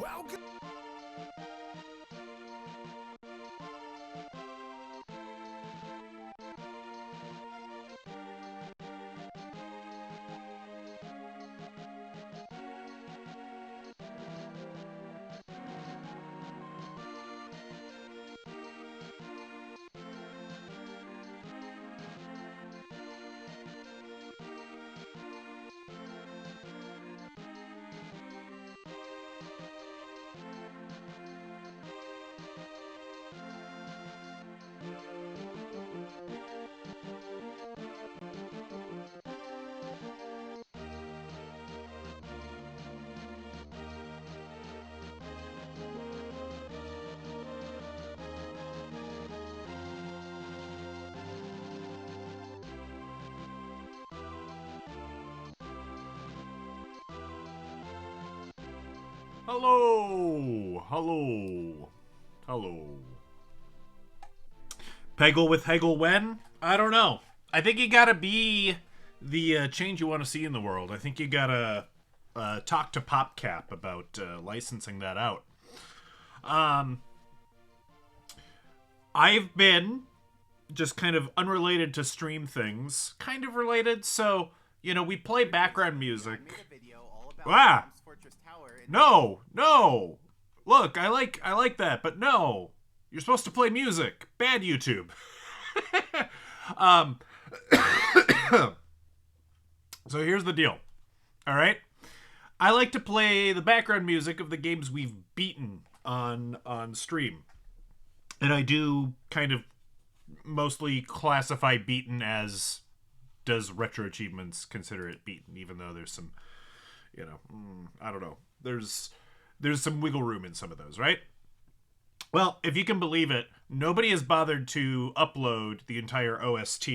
Welcome. Hello! Hello! Hello. Peggle with Heggle when? I don't know. I think you gotta be the change you want to see in the world. I think you gotta talk to PopCap about licensing that out. I've been just kind of unrelated to stream things. Kind of related, so, we play background music. Ah! No! Look, I like that, but no! You're supposed to play music. Bad YouTube. So here's the deal. Alright? I like to play the background music of the games we've beaten on stream. And I do kind of mostly classify beaten as, does RetroAchievements consider it beaten, even though there's some, I don't know. There's some wiggle room in some of those, right? Well, if you can believe it, nobody has bothered to upload the entire OST,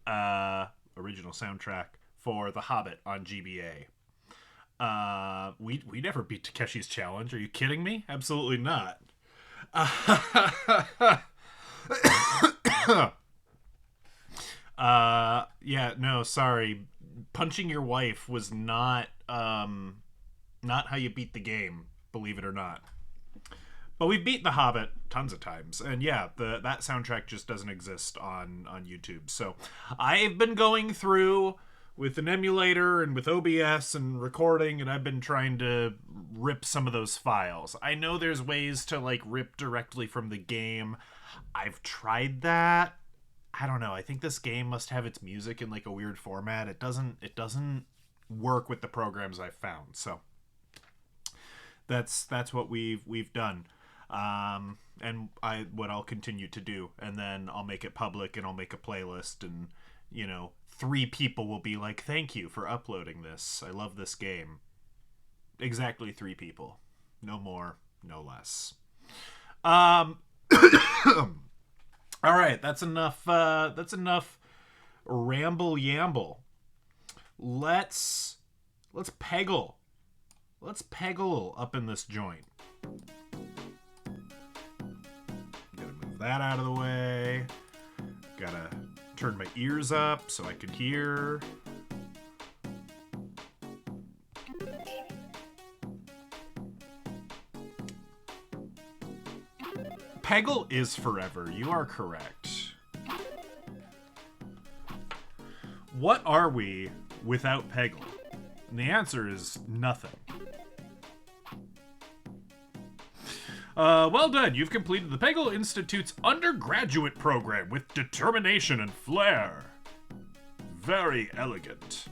original soundtrack, for The Hobbit on GBA. We never beat Takeshi's Challenge. Are you kidding me? Absolutely not. Yeah, no, sorry. Punching your wife was not how you beat the game, believe it or not. But we've beat The Hobbit tons of times, and yeah, that soundtrack just doesn't exist on YouTube. So I've been going through with an emulator and with OBS and recording, and I've been trying to rip some of those files. I know there's ways to rip directly from the game. I've tried that. I don't know. I think this game must have its music in a weird format. It doesn't work with the programs I've found. So that's what we've done. And what I'll continue to do, and then I'll make it public and I'll make a playlist, and 3 people will be like, thank you for uploading this. I love this game. Exactly 3 people. No more, no less. All right, that's enough ramble yamble. Let's peggle. Let's peggle up in this joint. Gotta move that out of the way. Gotta turn my ears up so I can hear. Peggle is forever. You are correct. What are we without Peggle? And the answer is nothing. Well done. You've completed the Peggle Institute's undergraduate program with determination and flair. Very elegant.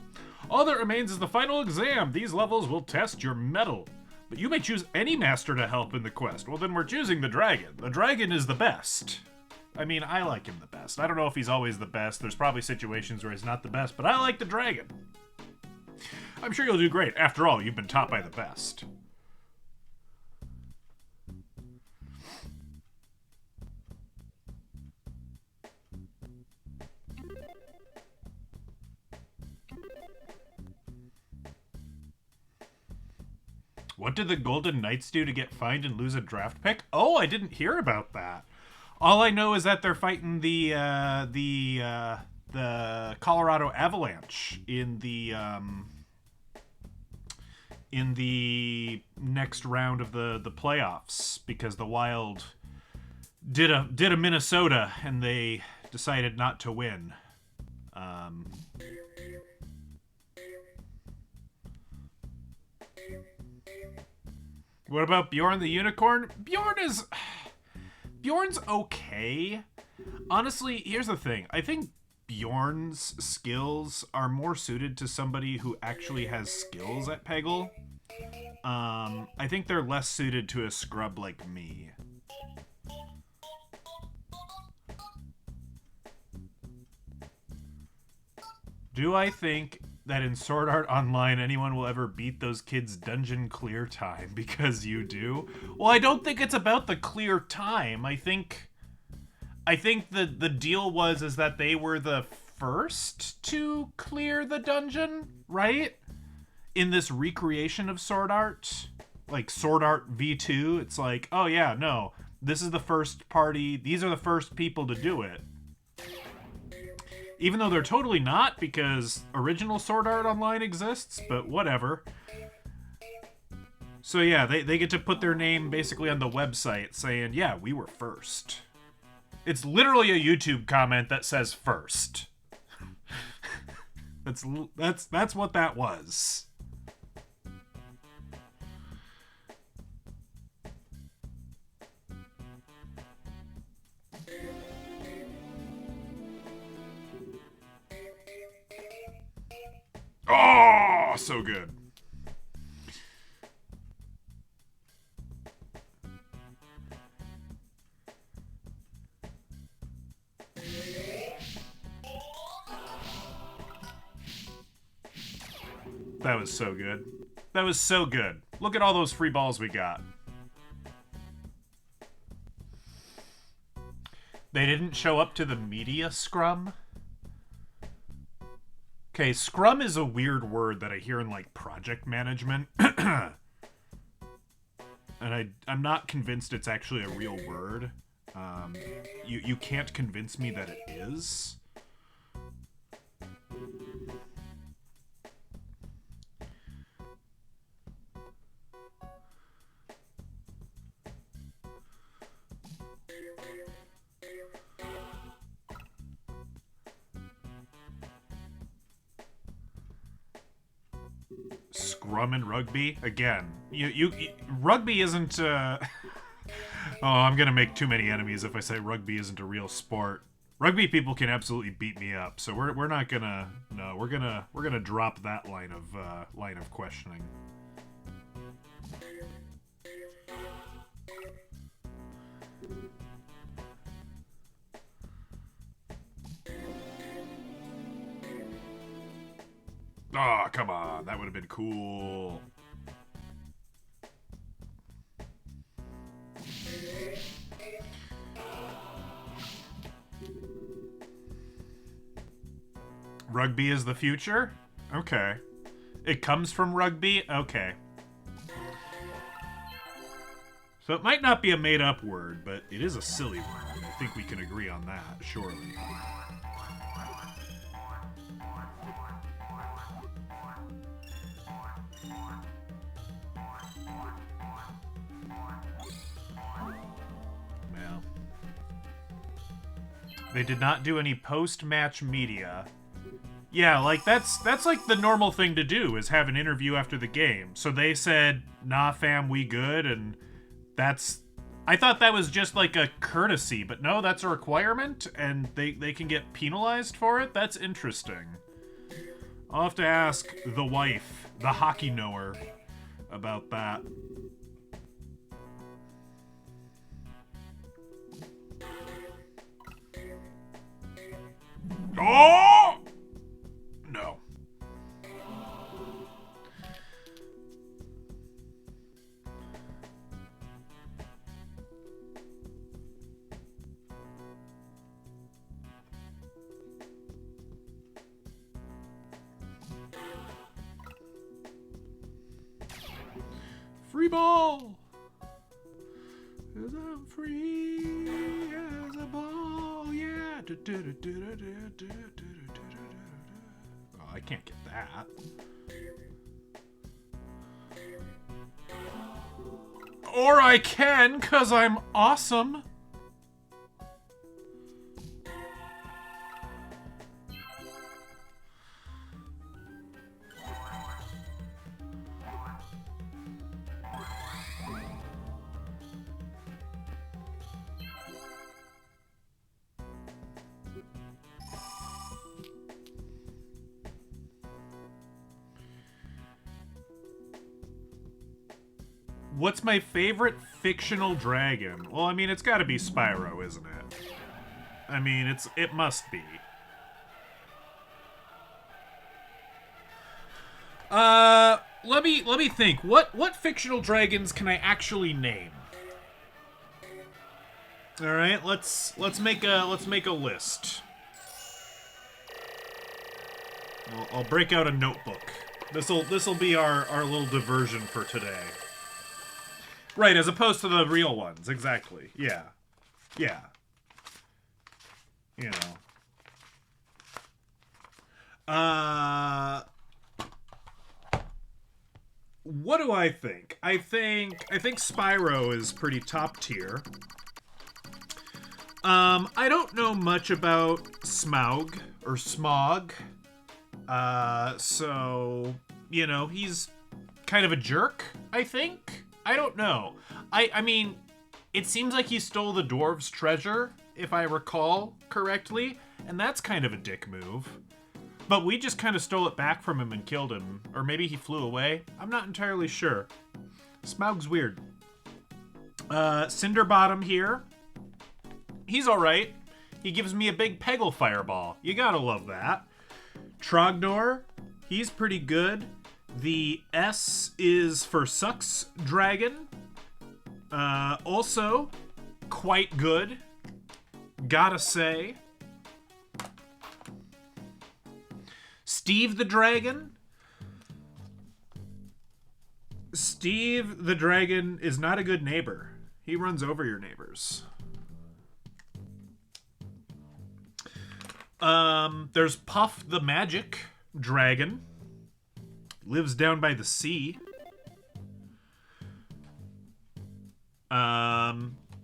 All that remains is the final exam. These levels will test your mettle. But you may choose any master to help in the quest. Well, then we're choosing the dragon. The dragon is the best. I mean, I like him the best. I don't know if he's always the best. There's probably situations where he's not the best, but I like the dragon. I'm sure you'll do great. After all, you've been taught by the best. What did the Golden Knights do to get fined and lose a draft pick? Oh, I didn't hear about that. All I know is that they're fighting the Colorado Avalanche in the in the next round of the playoffs because the Wild did a Minnesota and they decided not to win. What about Bjorn the Unicorn? Bjorn's okay. Honestly, here's the thing. I think Bjorn's skills are more suited to somebody who actually has skills at Peggle. I think they're less suited to a scrub like me. Do I think that in Sword Art Online anyone will ever beat those kids' dungeon clear time because you do? Well, I don't think it's about the clear time. I think the deal was that they were the first to clear the dungeon, right? In this recreation of Sword Art, like Sword Art V2, it's like, oh yeah, no, this is the first party. These are the first people to do it. Even though they're totally not, because original Sword Art Online exists, but whatever. So yeah, they get to put their name basically on the website saying, yeah, we were first. It's literally a YouTube comment that says first. That's what that was. Oh, so good. That was so good. That was so good. Look at all those free balls we got. They didn't show up to the media scrum. Okay, scrum is a weird word that I hear in, like, project management. And I'm not convinced it's actually a real word. You can't convince me that it is. Scrum and rugby again. You rugby isn't. Oh, I'm gonna make too many enemies if I say rugby isn't a real sport. Rugby people can absolutely beat me up, so we're not gonna. No, we're gonna drop that line of questioning. Oh, come on. That would have been cool. Rugby is the future? Okay. It comes from rugby? Okay. So it might not be a made-up word, but it is a silly word. I think we can agree on that, surely. Well. They did not do any post-match media. Yeah, like, that's like the normal thing to do, is have an interview after the game. So they said, nah, fam, we good, and that's... I thought that was just like a courtesy, but no, that's a requirement, and they can get penalized for it? That's interesting. I'll have to ask the wife, the hockey knower, about that. Oh! No. Free ball! 'Cause I'm free as a ball, yeah. Oh, I can't get that. Or I can, 'cause I'm awesome. What's my favorite fictional dragon? Well, I mean, it's got to be Spyro, isn't it? I mean, it must be. Let me think. What fictional dragons can I actually name? All right, let's make a list. I'll break out a notebook. This'll be our little diversion for today. Right, as opposed to the real ones, exactly. Yeah. Yeah. You know. What do I think? I think Spyro is pretty top tier. I don't know much about Smaug or Smog. So, you know, he's kind of a jerk, I think. I don't know. I mean, it seems like he stole the dwarves' treasure, if I recall correctly, and that's kind of a dick move. But we just kind of stole it back from him and killed him. Or maybe he flew away. I'm not entirely sure. Smaug's weird. Cinderbottom here. He's alright. He gives me a big Peggle fireball. You gotta love that. Trognor, he's pretty good. The S is for Sucks Dragon. Also, quite good. Gotta say. Steve the Dragon. Steve the Dragon is not a good neighbor. He runs over your neighbors. There's Puff the Magic Dragon. Lives down by the sea.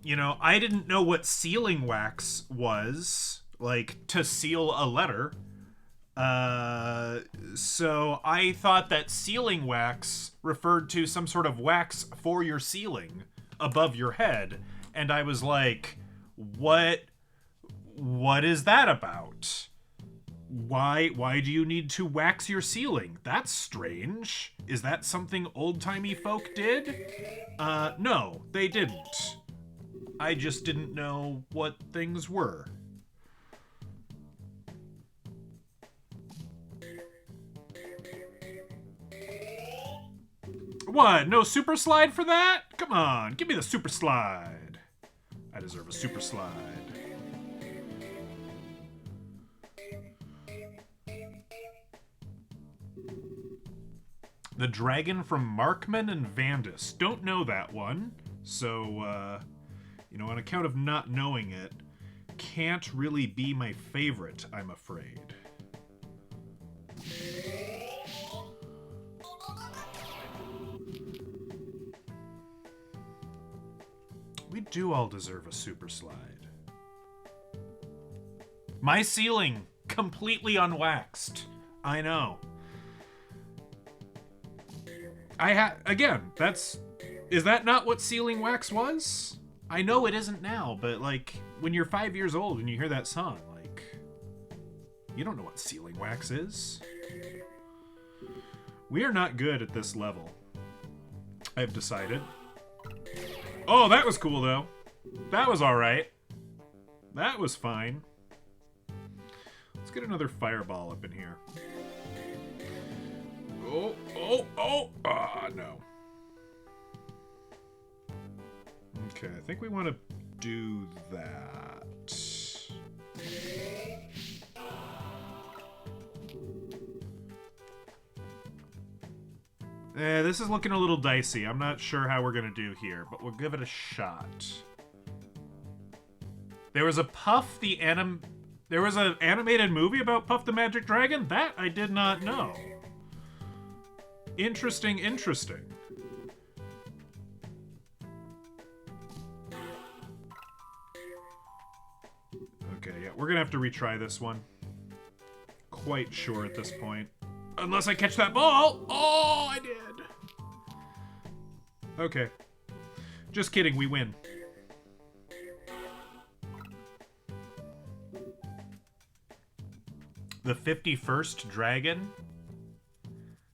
You know, I didn't know what sealing wax was, like, to seal a letter. So I thought that sealing wax referred to some sort of wax for your ceiling above your head. And I was like, what is that about? Why do you need to wax your ceiling? That's strange. Is that something old-timey folk did? No, they didn't. I just didn't know what things were. What? No super slide for that? Come on, give me the super slide. I deserve a super slide. The Dragon from Markman and Vandus. Don't know that one. So, you know, on account of not knowing it, can't really be my favorite, I'm afraid. We do all deserve a super slide. My ceiling, completely unwaxed. I know. Again, is that not what sealing wax was? I know it isn't now, but like, when you're 5 years old and you hear that song, like, you don't know what sealing wax is. We are not good at this level, I've decided. Oh, that was cool, though. That was alright. That was fine. Let's get another fireball up in here. Oh. No. Okay, I think we want to do that. This is looking a little dicey. I'm not sure how we're going to do here, but we'll give it a shot. There was a Puff the There was an animated movie about Puff the Magic Dragon? That I did not know. Interesting. we're gonna have to retry this one. Quite sure at this point. Unless I catch that ball! Oh, I did! Okay. Just kidding, we win. The 51st Dragon?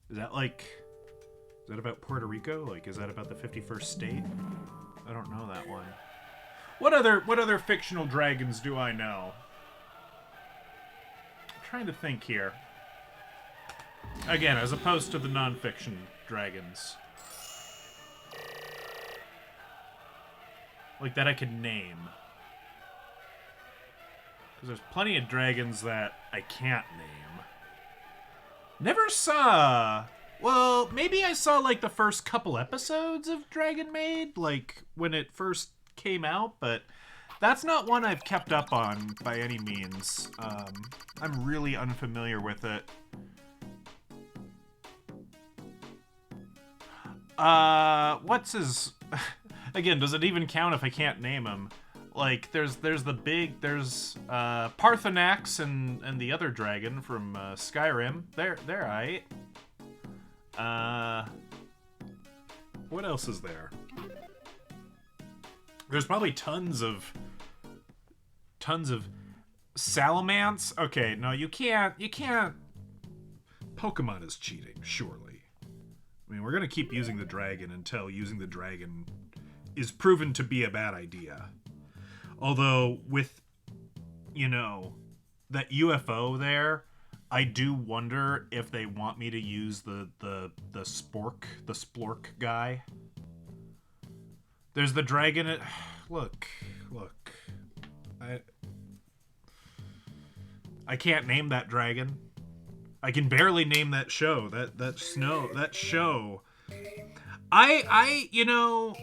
Is that like... Is that about Puerto Rico? Like, is that about the 51st state? I don't know that one. What other fictional dragons do I know? I'm trying to think here. Again, as opposed to the non-fiction dragons. Like, that I could name. Because there's plenty of dragons that I can't name. Never saw... Well, maybe I saw, like, the first couple episodes of Dragon Maid, like, when it first came out, but that's not one I've kept up on by any means. I'm really unfamiliar with it. What's his... Again, does it even count if I can't name him? Like, there's Parthenax and the other dragon from Skyrim. They're aight. What else is there? There's probably tons of Salamence. Okay, no, you can't. Pokemon is cheating, surely. I mean, we're gonna keep using the dragon until using the dragon is proven to be a bad idea. Although with, you know, that UFO there, I do wonder if they want me to use the Splork guy. There's the dragon. Look. I can't name that dragon. I can barely name that show. That show. You know,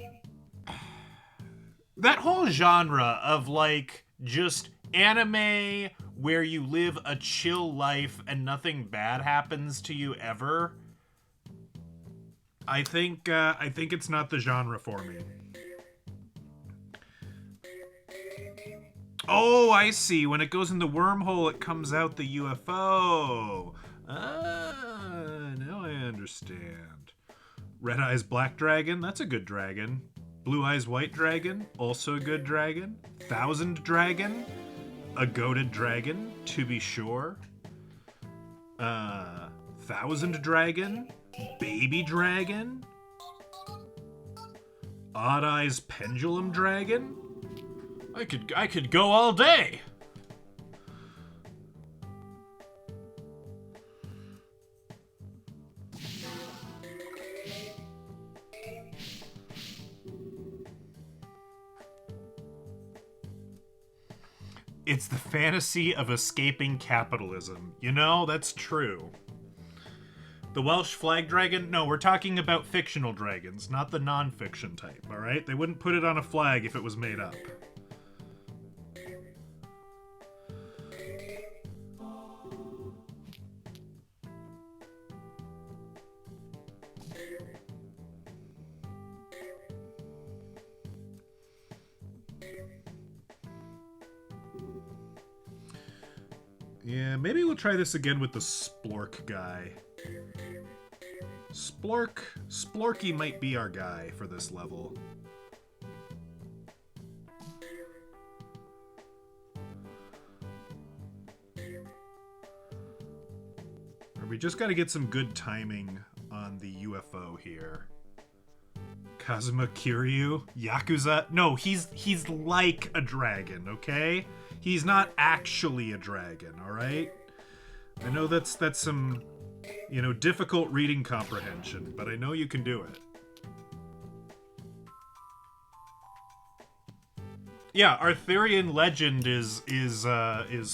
that whole genre of, like, just anime where you live a chill life and nothing bad happens to you ever. I think it's not the genre for me. Oh, I see. When it goes in the wormhole, it comes out the UFO. Now I understand. Red Eyes Black Dragon, that's a good dragon. Blue Eyes White Dragon, also a good dragon. Thousand Dragon, a goated dragon, to be sure. Thousand Dragon, Baby Dragon, Odd Eyes Pendulum Dragon. I could go all day. It's the fantasy of escaping capitalism. You know, that's true. The Welsh flag dragon? No, we're talking about fictional dragons, not the non-fiction type, alright? They wouldn't put it on a flag if it was made up. Yeah, maybe we'll try this again with the Splork guy. Splorky might be our guy for this level. We just gotta get some good timing on the UFO here. Kazuma Kiryu? Yakuza? No, he's like a dragon, okay? He's not actually a dragon, alright? I know that's some, you know, difficult reading comprehension, but I know you can do it. Yeah, Arthurian legend is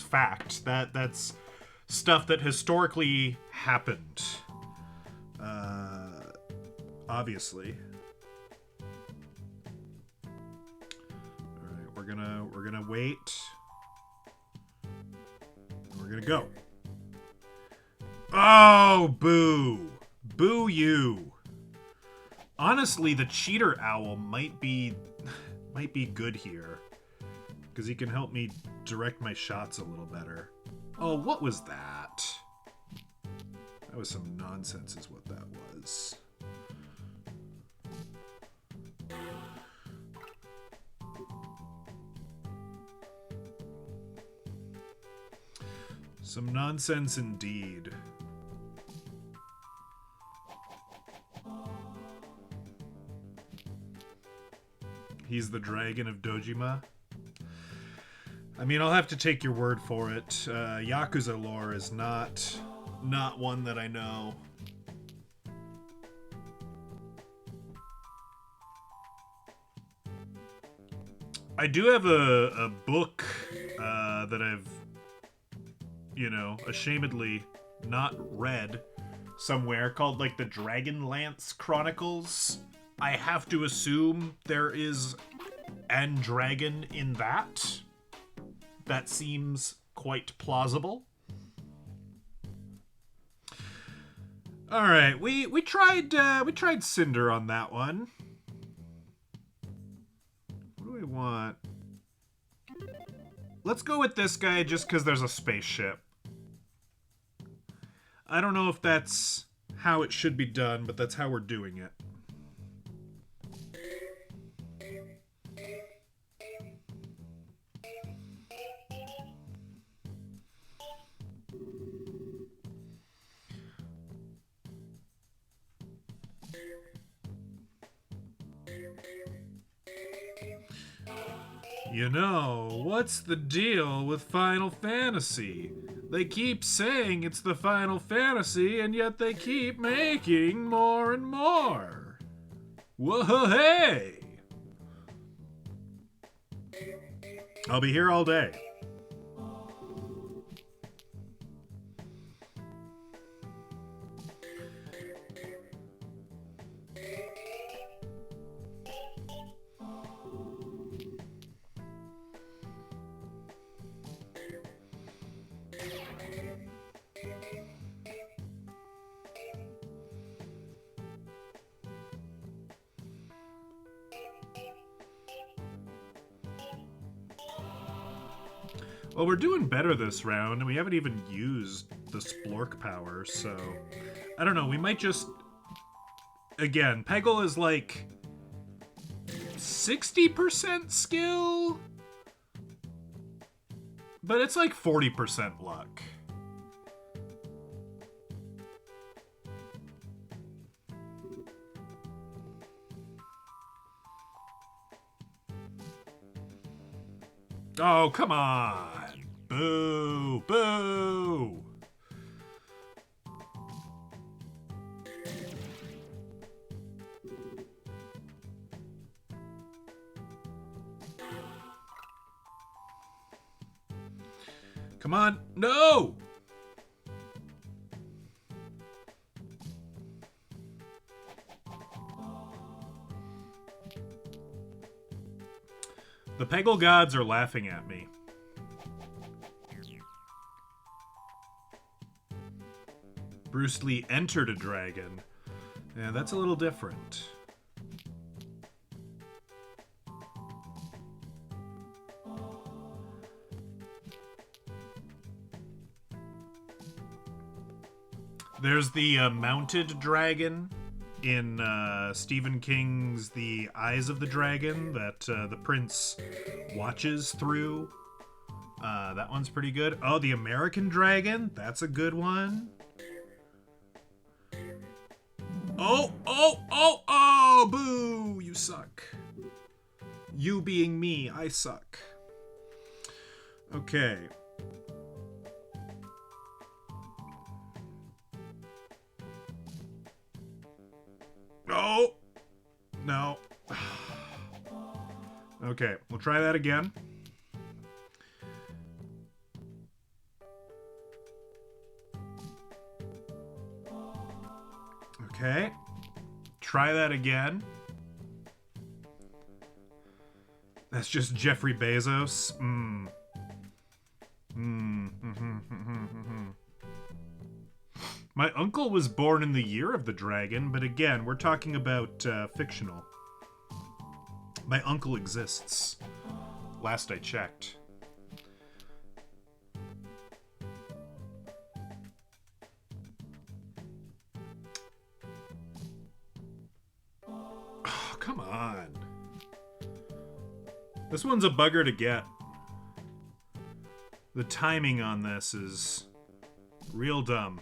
fact. That's stuff that historically happened. Obviously. Alright, we're gonna wait. We're gonna go. Oh, boo. Boo you. Honestly, the cheater owl might be good here. because he can help me direct my shots a little better. Oh, what was that? That was some nonsense is what that was. Some nonsense indeed. He's the dragon of Dojima. I mean, I'll have to take your word for it. Yakuza lore is not one that I know. I do have a book that I've, you know, ashamedly not read somewhere called like the Dragonlance Chronicles. I have to assume there is an dragon in that. That seems quite plausible. All right, we tried Cinder on that one. What do we want? Let's go with this guy just because there's a spaceship. I don't know if that's how it should be done, but that's how we're doing it. You know, what's the deal with Final Fantasy? They keep saying it's the Final Fantasy, and yet they keep making more and more. Whoa, hey! I'll be here all day. Well, we're doing better this round, and we haven't even used the Splork power, so... I don't know, we might just... Again, Peggle is like... 60% skill? But it's like 40% luck. Oh, come on! Boo! Boo! Come on! No! The Peggle gods are laughing at me. Bruce Lee entered a dragon. Yeah, that's a little different. There's the mounted dragon in Stephen King's The Eyes of the Dragon that the prince watches through. That one's pretty good. Oh, the American dragon. That's a good one. Oh, oh, oh, oh, boo! You suck. You being me, I suck. Okay. Oh! No. Okay, we'll try that again. Okay. Try that again. That's just Jeffrey Bezos. My uncle was born in the year of the dragon, but again, we're talking about fictional. My uncle exists. last I checked. Oh, come on. This one's a bugger to get. The timing on this is real dumb.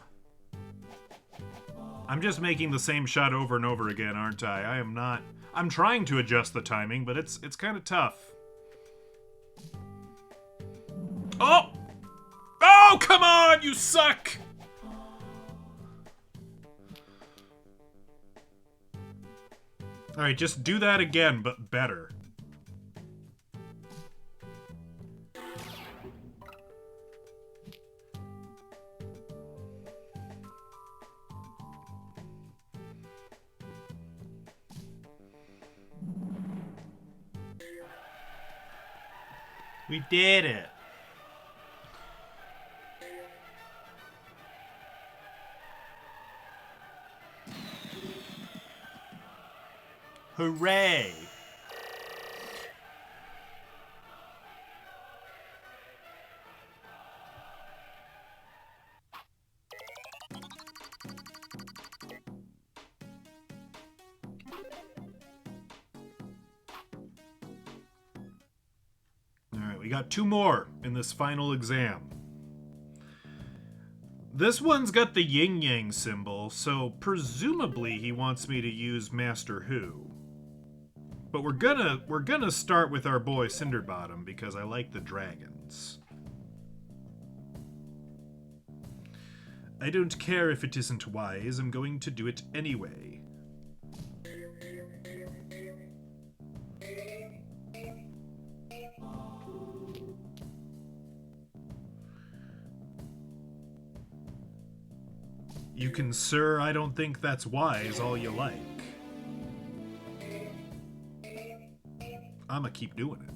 I'm just making the same shot over and over again, aren't I? I am not. I'm trying to adjust the timing, but it's kind of tough. Oh! Oh, come on, you suck! Alright, just do that again, but better. We did it. Hooray! Alright, we got 2 more in this final exam. This one's got the yin-yang symbol, so presumably he wants me to use Master Who. But we're gonna start with our boy Cinderbottom because I like the dragons. I don't care if it isn't wise, I'm going to do it anyway. You can, sir, I don't think that's wise, all you like. I'ma keep doing it.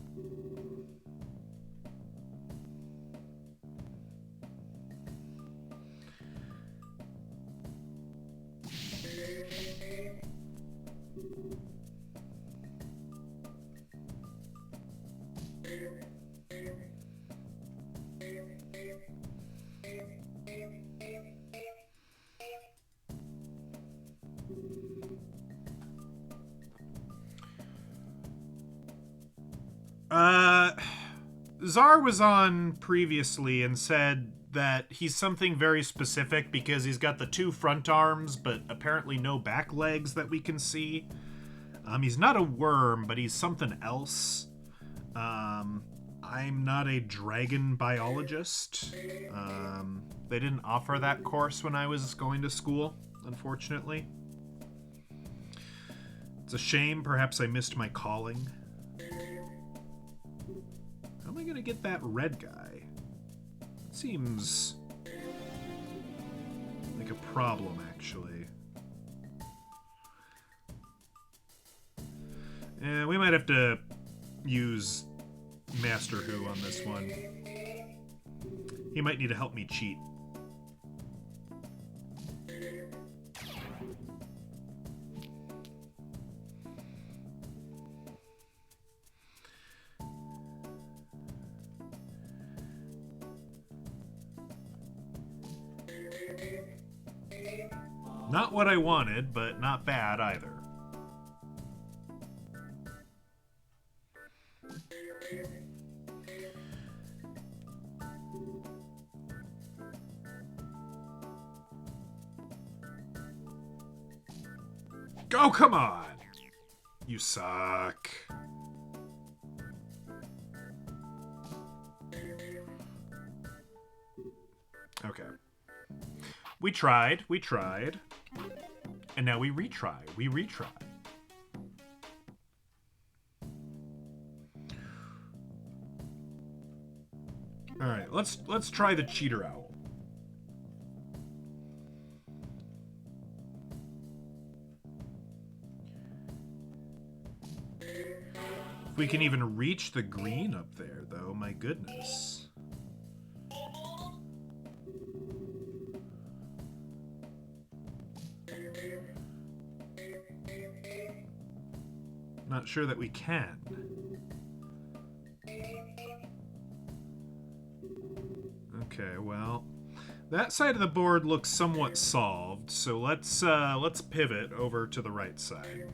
Czar was on previously and said that he's something very specific because he's got the 2 front arms, but apparently no back legs that we can see. He's not a worm, but he's something else. I'm not a dragon biologist. They didn't offer that course when I was going to school, unfortunately. It's a shame. Perhaps I missed my calling. How am I gonna get that red guy? It seems like a problem, actually. Yeah, we might have to use Master Who on this one. He might need to help me cheat. Not what I wanted, but not bad either. Oh, come on! You suck. Okay. We tried. And now we retry. Alright, let's try the cheater owl. If we can even reach the green up there, though, my goodness. Not sure that we can. Okay, well, that side of the board looks somewhat solved, so let's pivot over to the right side.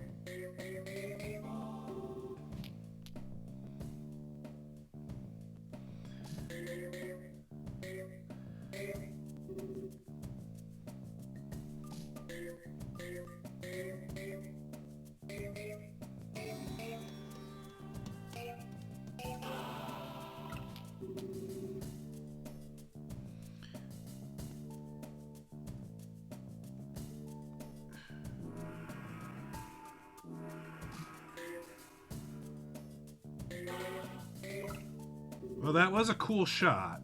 Well, that was a cool shot.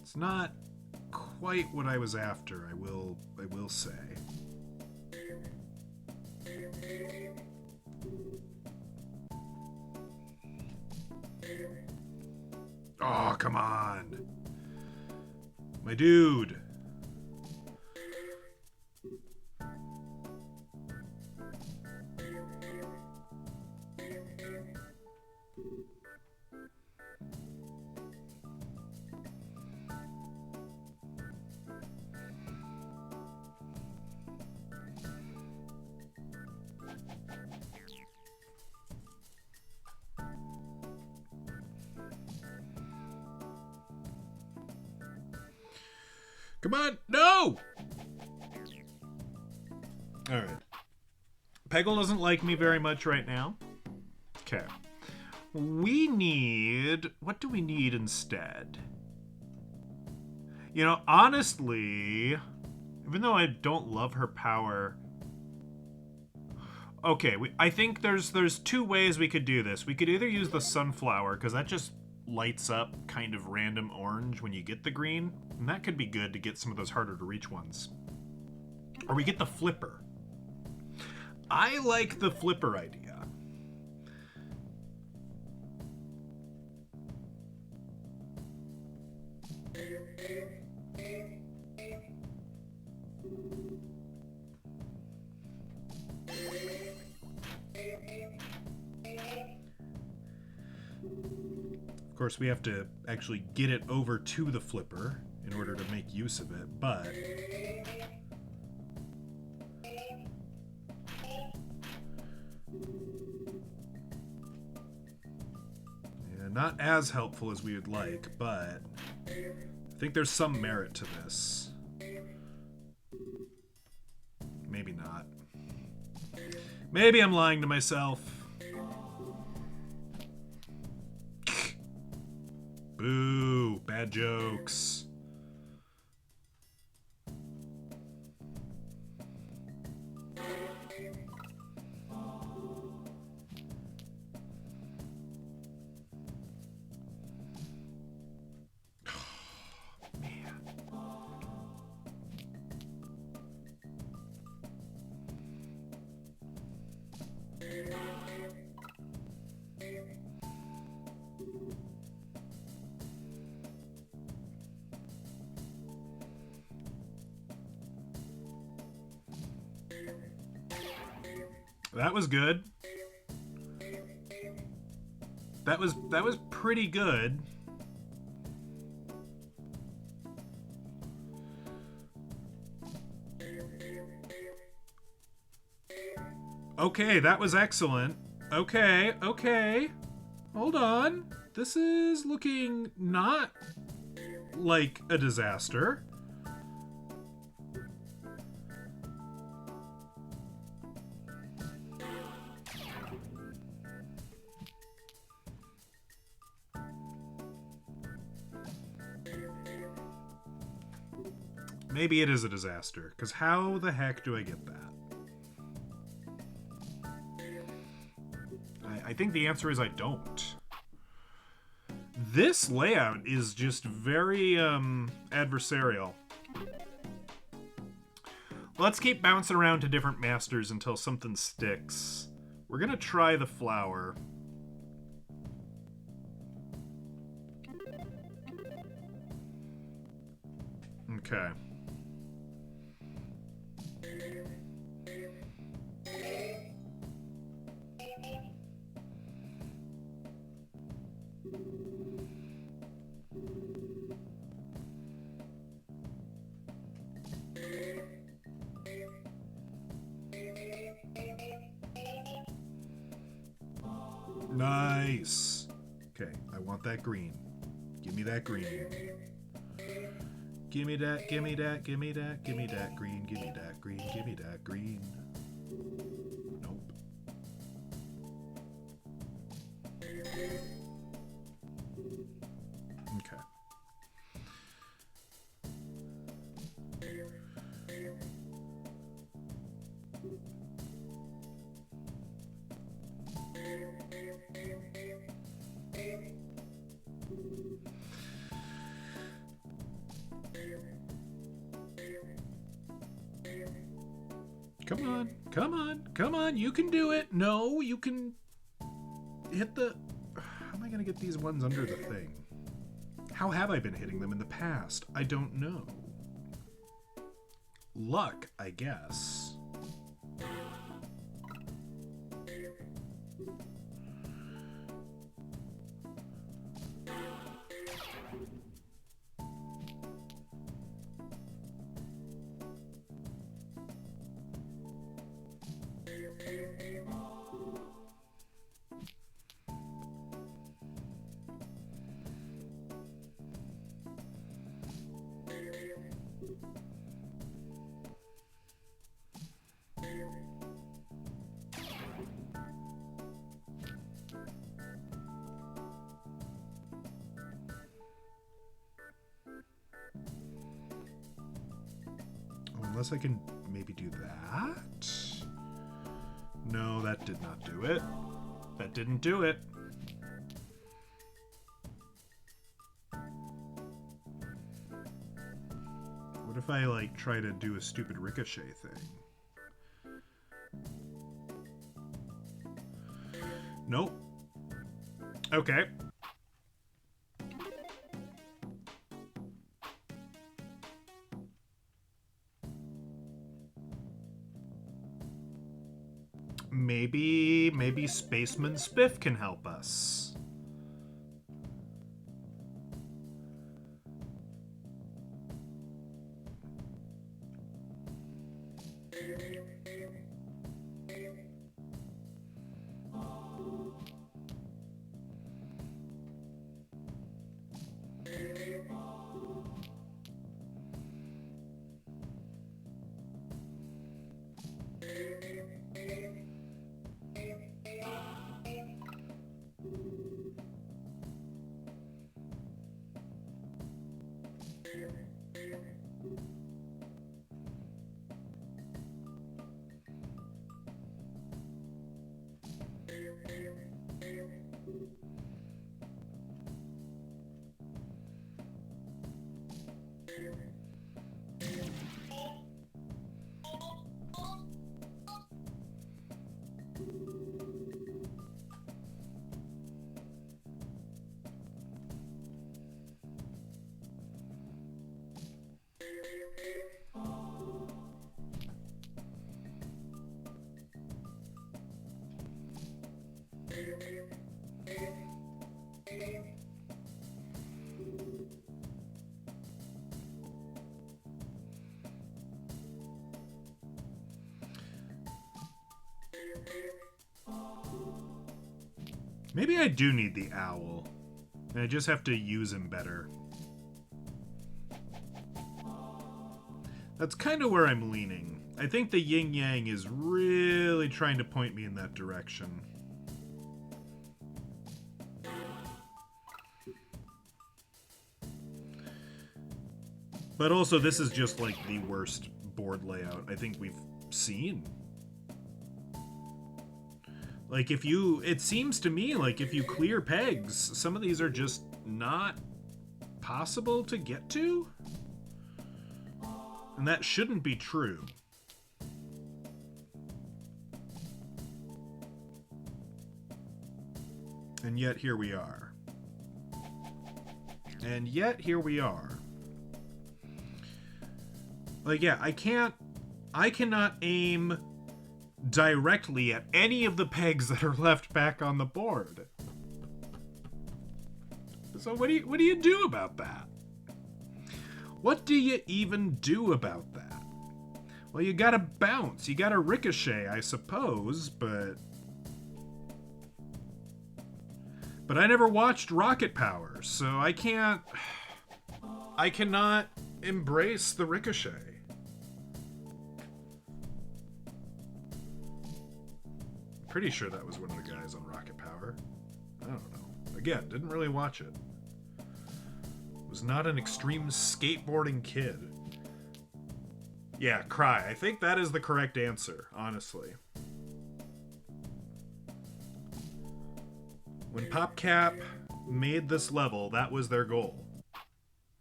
It's not quite what I was after, I will say. Oh, come on. My dude. Come on, no! Alright. Peggle doesn't like me very much right now. Okay. We need... What do we need instead? You know, honestly, even though I don't love her power... Okay, I think there's two ways we could do this. We could either use the sunflower, because that just lights up kind of random orange when you get the green, and that could be good to get some of those harder to reach ones. Or we get the flipper. I like the flipper idea. Of course, we have to actually get it over to the flipper in order to make use of it, but... Yeah, not as helpful as we would like, but I think there's some merit to this. Maybe not. Maybe I'm lying to myself. Boo, bad jokes. That was good. That was pretty good. Okay, that was excellent. Okay, okay. Hold on. This is looking not like a disaster. Maybe it is a disaster, because how the heck do I get that? I think the answer is I don't. This layout is just very adversarial. Let's keep bouncing around to different masters until something sticks. We're gonna try the flower. Okay. Nice. Okay, I want that green. Give me that green. Give me that, give me that, give me that, give me that green, give me that green, give me that green. Nope. Okay. Come on, come on, come on, you can do it. No, you can hit the... How am I going to get these ones under the thing? How have I been hitting them in the past? I don't know. Luck, I guess. Unless I can maybe do that? No, that did not do it. That didn't do it. What if I, like, try to do a stupid ricochet thing? Nope. Okay. Maybe Spaceman Spiff can help us. Maybe I do need the owl. I just have to use him better. That's kind of where I'm leaning. I think the yin-yang is really trying to point me in that direction. But also, this is just like the worst board layout I think we've seen. Like, if you... It seems to me like if you clear pegs, some of these are just not possible to get to. And that shouldn't be true. And yet, here we are. And yet, here we are. Like, yeah, I cannot aim directly at any of the pegs that are left back on the board. So what do you do about that? What do you even do about that? Well, you gotta bounce, you gotta ricochet, I suppose, but But I never watched Rocket Power, so I cannot embrace the ricochet. Pretty sure that was one of the guys on Rocket Power. I don't know. Again, didn't really watch it. Was not an extreme skateboarding kid. Yeah, Cry. I think that is the correct answer, honestly. When PopCap made this level, that was their goal.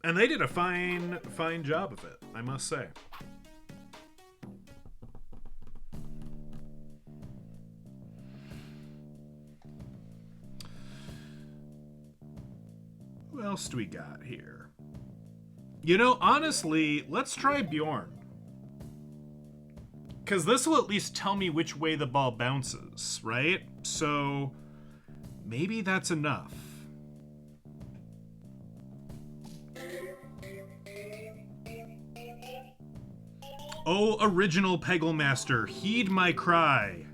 And they did a fine job of it, I must say. Who else do we got here? You know, honestly, let's try Bjorn. Because this will at least tell me which way the ball bounces, right? So maybe that's enough. Oh, original Peggle Master, heed my cry.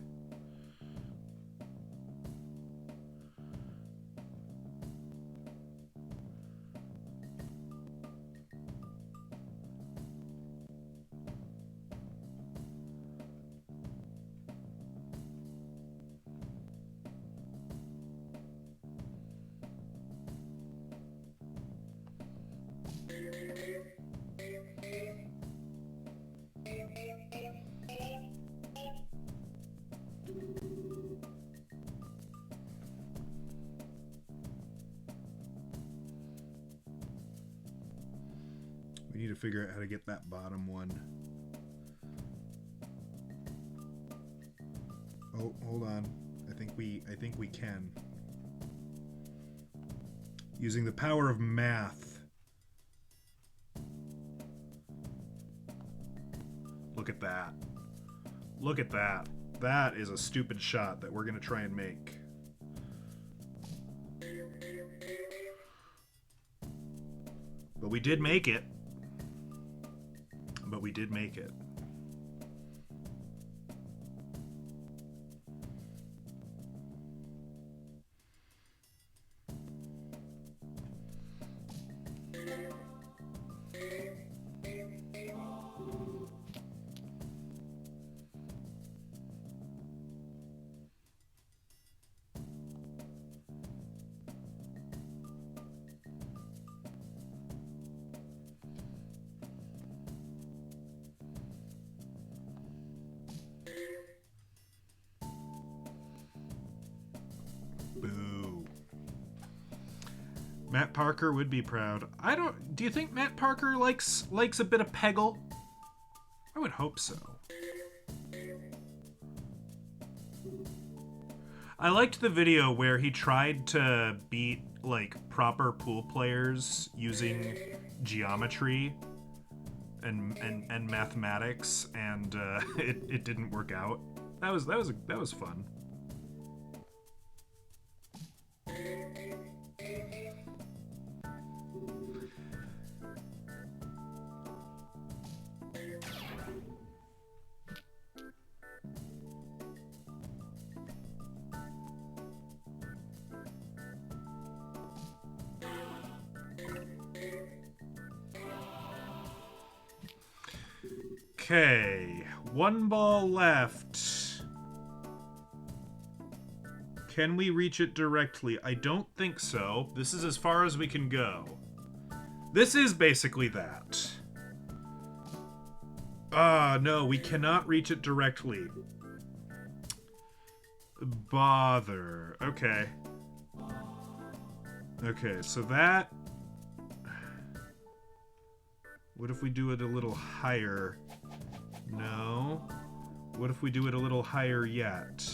We need to figure out how to get that bottom one. Oh, hold on. I think we can. Using the power of math. Look at that. Look at that. That is a stupid shot that we're going to try and make. But we did make it. But we did make it. Boo. Matt Parker would be proud. Do you think Matt Parker likes a bit of Peggle? I would hope so. I liked the video where he tried to beat like proper pool players using geometry and mathematics, and it didn't work out. That was fun. Okay, one ball left. Can we reach it directly? I don't think so. This is as far as we can go. This is basically that. No, we cannot reach it directly. Bother. Okay. Okay, so that... What if we do it a little higher? No. What if we do it a little higher yet?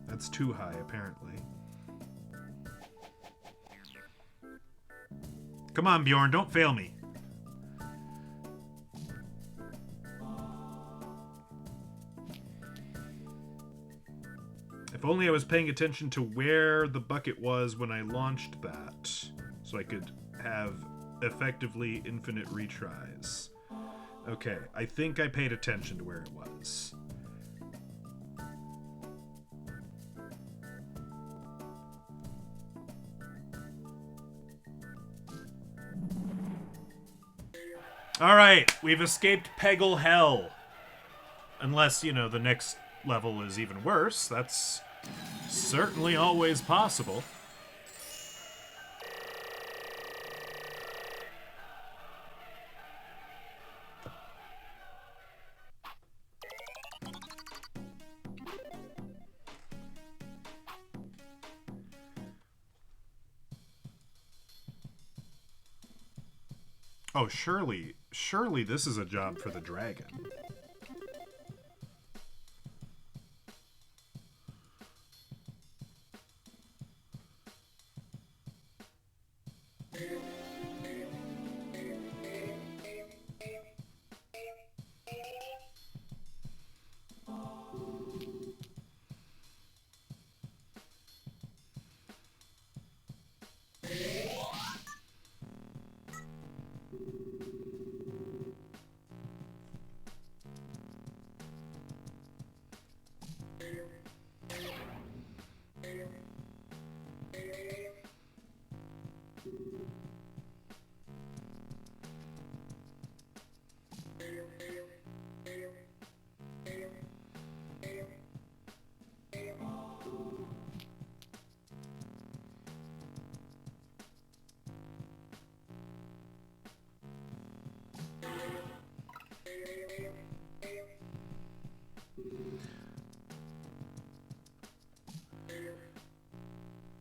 That's too high, apparently. Come on, Bjorn, don't fail me. If only I was paying attention to where the bucket was when I launched that, so I could have effectively infinite retries. Okay, I think I paid attention to where it was. Alright, we've escaped Peggle Hell. Unless, you know, the next level is even worse. That's certainly always possible. Oh, surely this is a job for the dragon.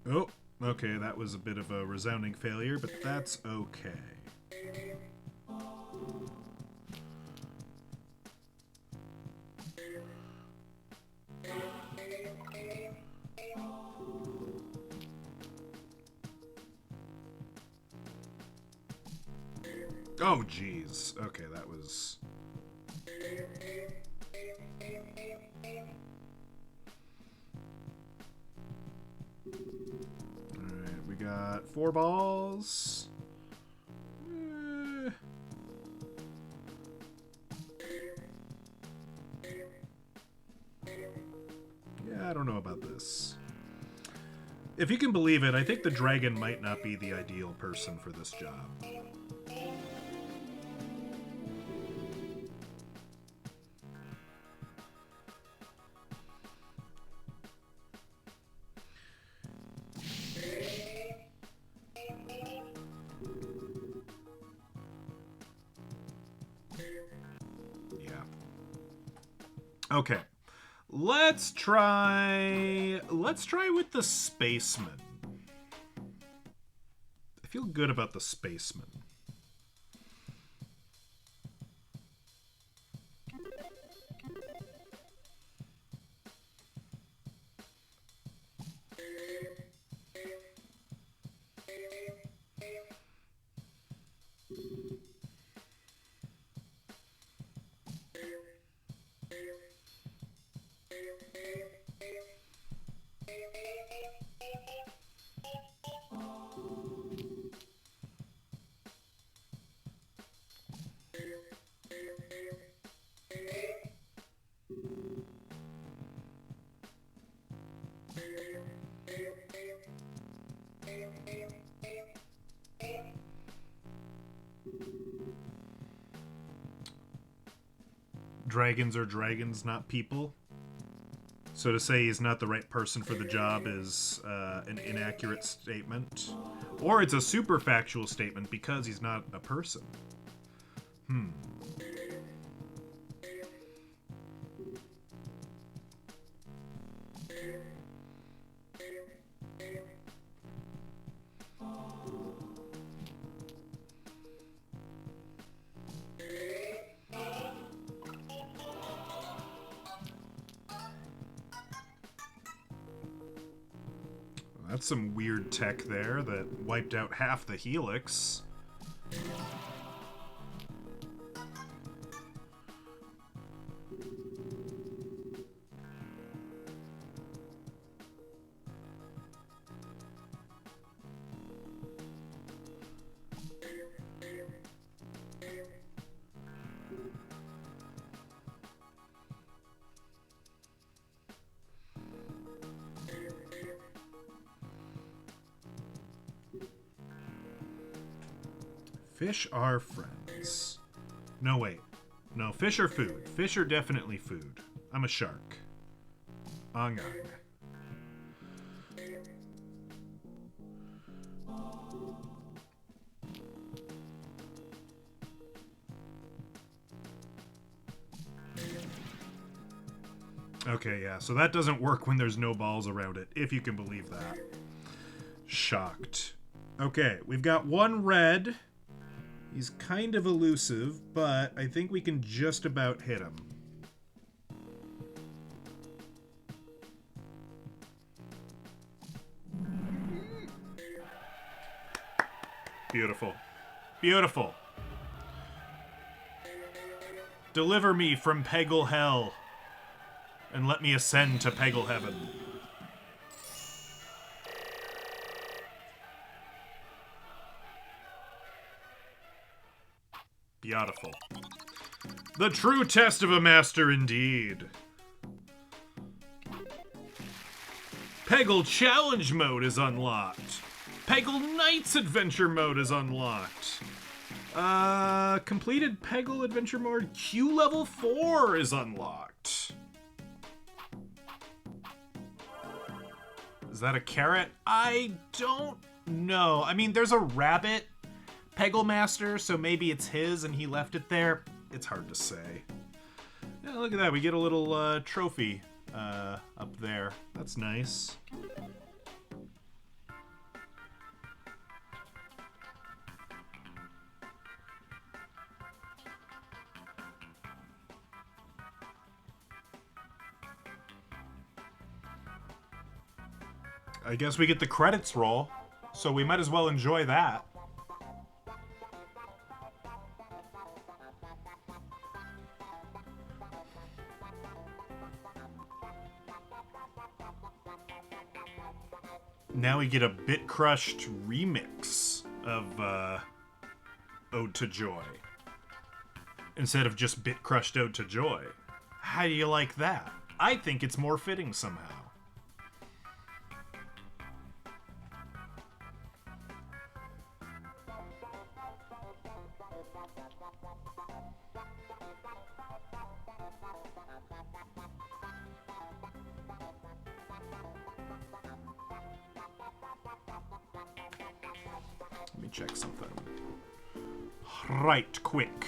Oh, okay, that was a bit of a resounding failure, but that's okay. Oh, jeez. Okay, that was... Alright, we got 4 balls. Yeah, I don't know about this. If you can believe it, I think the dragon might not be the ideal person for this job. Okay, let's try with the spaceman. I feel good about the spaceman. Dragons are dragons, not people. So to say he's not the right person for the job is an inaccurate statement. Or it's a super factual statement because he's not a person. That's some weird tech there that wiped out half the helix. Fish are friends. No, wait. No, fish are food. Fish are definitely food. I'm a shark. Ong ong. Okay, yeah, so that doesn't work when there's no balls around it, if you can believe that. Shocked. Okay, we've got one red. He's kind of elusive, but I think we can just about hit him. Beautiful. Beautiful. Deliver me from Peggle hell, and let me ascend to Peggle heaven. Beautiful. The true test of a master indeed. Peggle Challenge Mode is unlocked. Peggle Knight's Adventure Mode is unlocked. Completed Peggle Adventure Mode Q Level 4 is unlocked. Is that a carrot? I don't know. I mean, there's a rabbit Peggle Master, so maybe it's his and he left it there. It's hard to say. Yeah, look at that. We get a little trophy up there. That's nice. I guess we get the credits roll, so we might as well enjoy that. Now we get a Bit Crushed remix of Ode to Joy, instead of just Bit Crushed Ode to Joy. How do you like that? I think it's more fitting somehow. Let me check something. Right quick.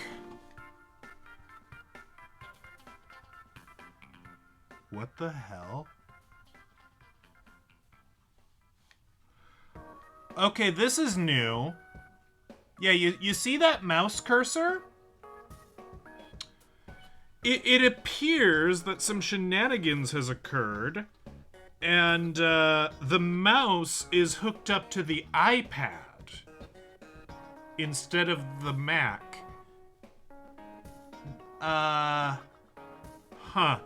What the hell? Okay, this is new. Yeah, you see that mouse cursor? It appears that some shenanigans has occurred, and the mouse is hooked up to the iPad instead of the Mac. Huh. I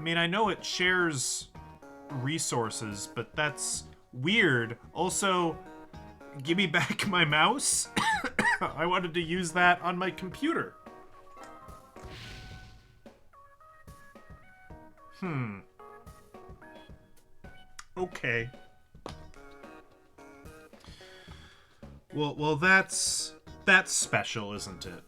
mean, I know it shares resources, but that's weird. Also, give me back my mouse. I wanted to use that on my computer. Okay. Well, that's special, isn't it?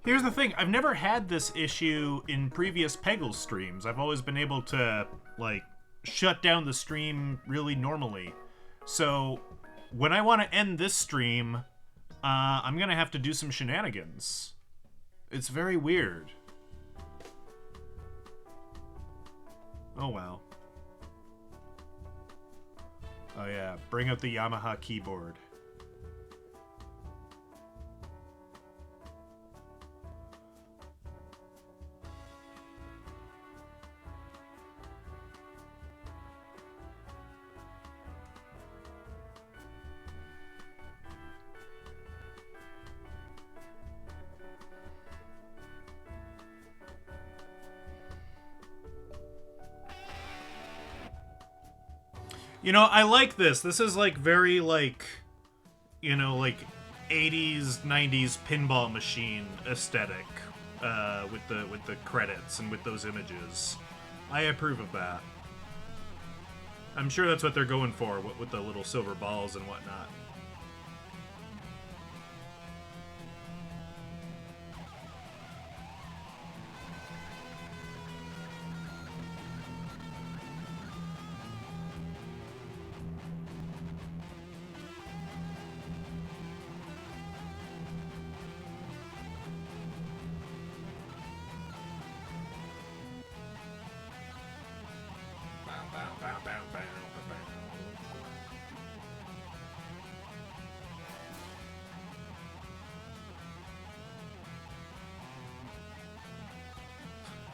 Here's the thing, I've never had this issue in previous Peggle streams. I've always been able to, like, shut down the stream really normally. So, when I want to end this stream, I'm gonna have to do some shenanigans. It's very weird. Oh well. Oh yeah, bring out the Yamaha keyboard. You know, I like this. This is like very like, you know, like 80s, 90s pinball machine aesthetic with the credits and with those images. I approve of that. I'm sure that's what they're going for with the little silver balls and whatnot.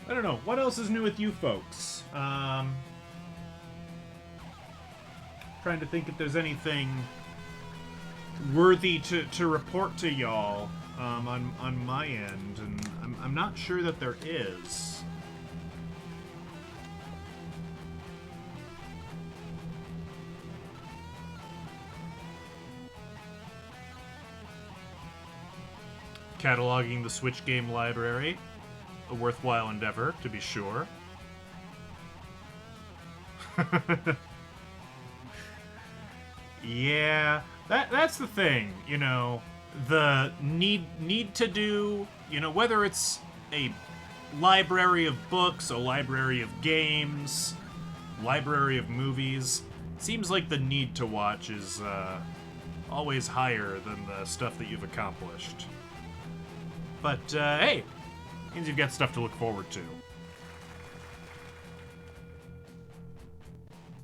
I don't know. What else is new with you folks? Trying to think if there's anything worthy to report to y'all on my end, and I'm not sure that there is. Cataloging the Switch game library. A worthwhile endeavor, to be sure. Yeah, that's the thing, you know, the need to do, you know, whether it's a library of books, a library of games, library of movies, seems like the need to watch is always higher than the stuff that you've accomplished. But hey, means you've got stuff to look forward to.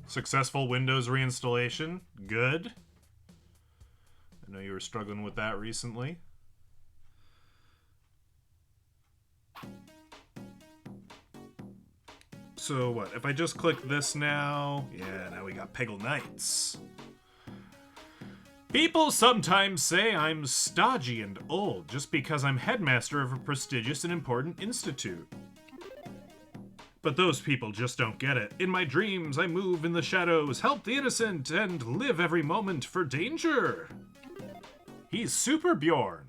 Successful Windows reinstallation. Good. I know you were struggling with that recently. So what, if I just click this now? Yeah, now we got Peggle Knights. People sometimes say I'm stodgy and old just because I'm headmaster of a prestigious and important institute. But those people just don't get it. In my dreams, I move in the shadows, help the innocent, and live every moment for danger. He's Super Bjorn.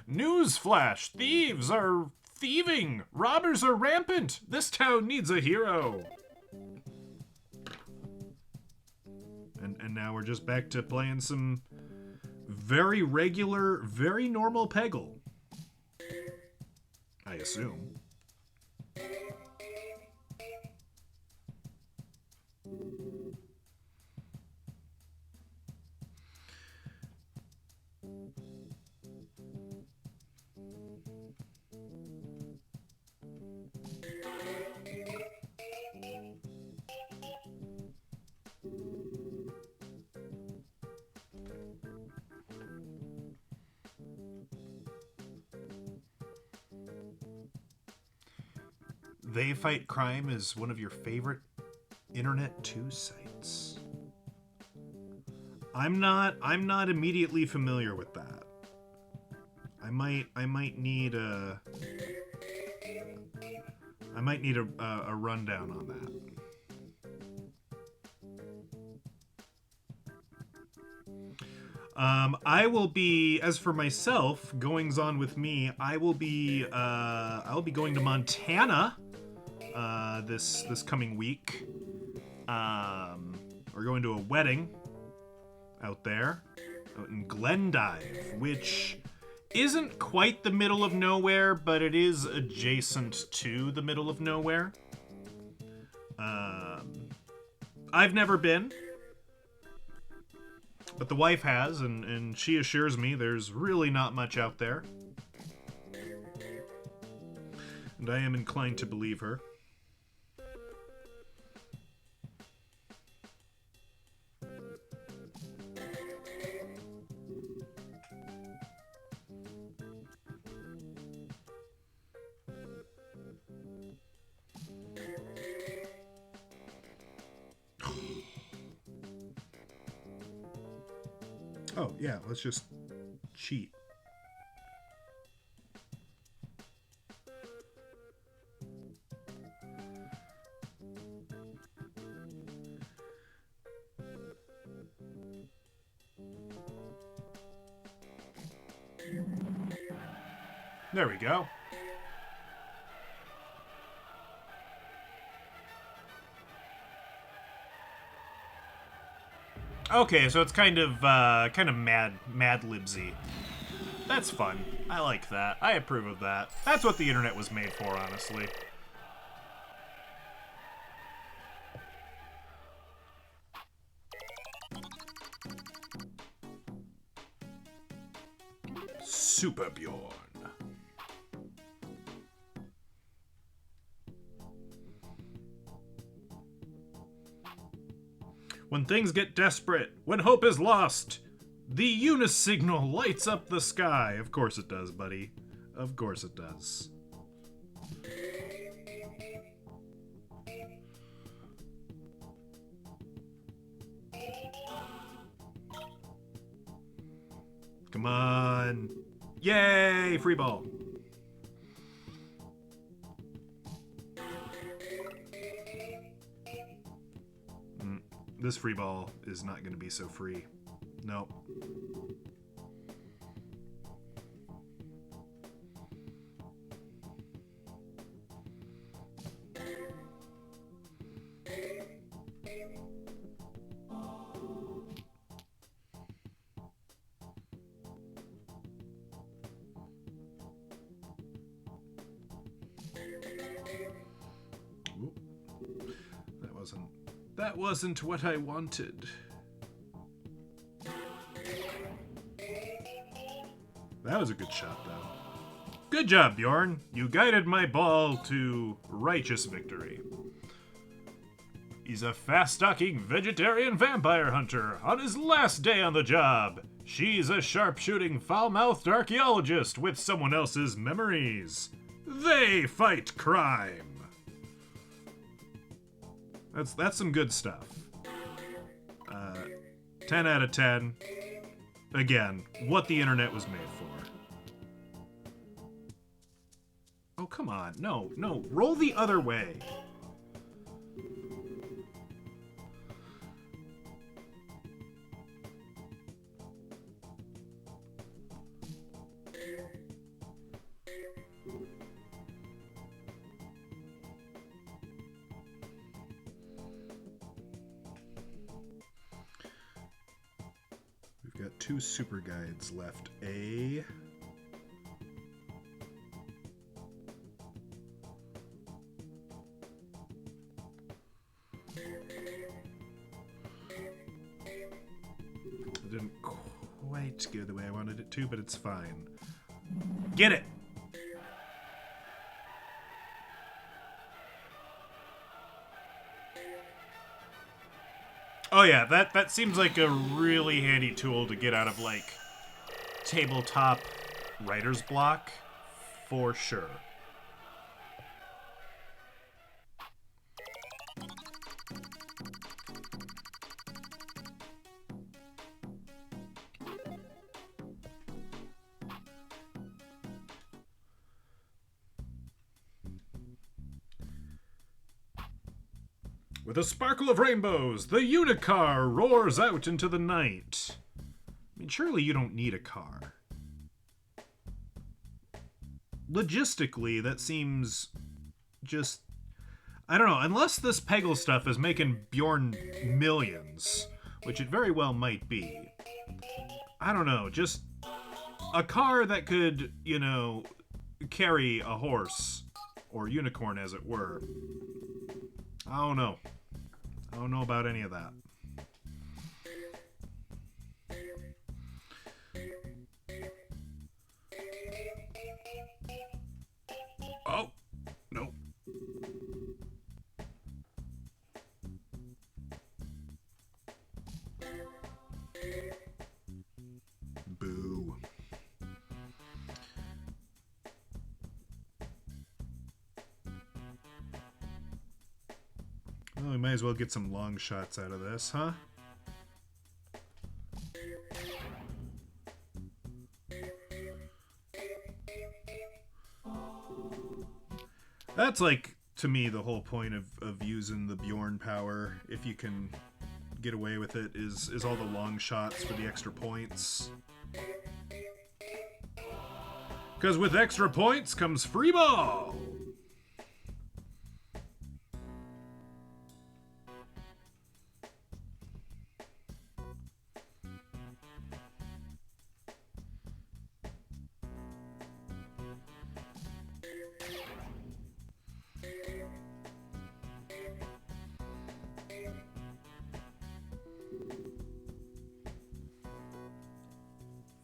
Newsflash! Thieves are thieving! Robbers are rampant! This town needs a hero! And now we're just back to playing some very regular, very normal Peggle. I assume. They Fight Crime is one of your favorite Internet 2 sites. I'm not immediately familiar with that. I might need a rundown on that. I will be, as for myself, goings on with me, I will be going to Montana this coming week. We're going to a wedding out there, out in Glendive, which isn't quite the middle of nowhere, but it is adjacent to the middle of nowhere. I've never been, but the wife has, and she assures me there's really not much out there. And I am inclined to believe her. Oh, yeah, let's just cheat. There we go. Okay, so it's kind of Mad Libsy. That's fun. I like that. I approve of that. That's what the internet was made for, honestly. Super Bjorn. When things get desperate, when hope is lost, the unisignal lights up the sky. Of course it does, buddy. Of course it does. Come on. Yay, free ball. This free ball is not going to be so free. Nope. That wasn't what I wanted. That was a good shot, though. Good job, Bjorn. You guided my ball to righteous victory. He's a fast-talking vegetarian vampire hunter on his last day on the job. She's a sharp-shooting, foul-mouthed archaeologist with someone else's memories. They fight crime. That's some good stuff. 10 out of 10. Again, what the internet was made for. Oh, come on. No, roll the other way. Got 2 super guides left. I didn't quite go the way I wanted it to, but it's fine. Get it! Oh yeah, that seems like a really handy tool to get out of, like, tabletop writer's block, for sure. With a sparkle of rainbows, the unicar roars out into the night. I mean, surely you don't need a car. Logistically, that seems just... I don't know, unless this Peggle stuff is making Bjorn millions, which it very well might be. I don't know, just a car that could, you know, carry a horse, or unicorn as it were. I don't know. I don't know about any of that. Oh, no. Boo. Well, we might as well get some long shots out of this, huh? That's, like, to me, the whole point of using the Bjorn power, if you can get away with it, is all the long shots for the extra points. Because with extra points comes free ball.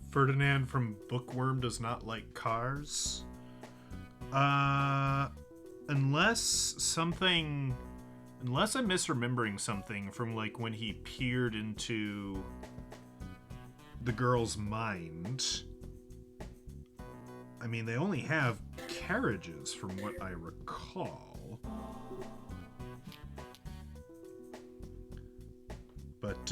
Ferdinand from Bookworm does not like cars. Unless I'm misremembering something from like when he peered into the girl's mind. I mean, they only have carriages from what I recall. But,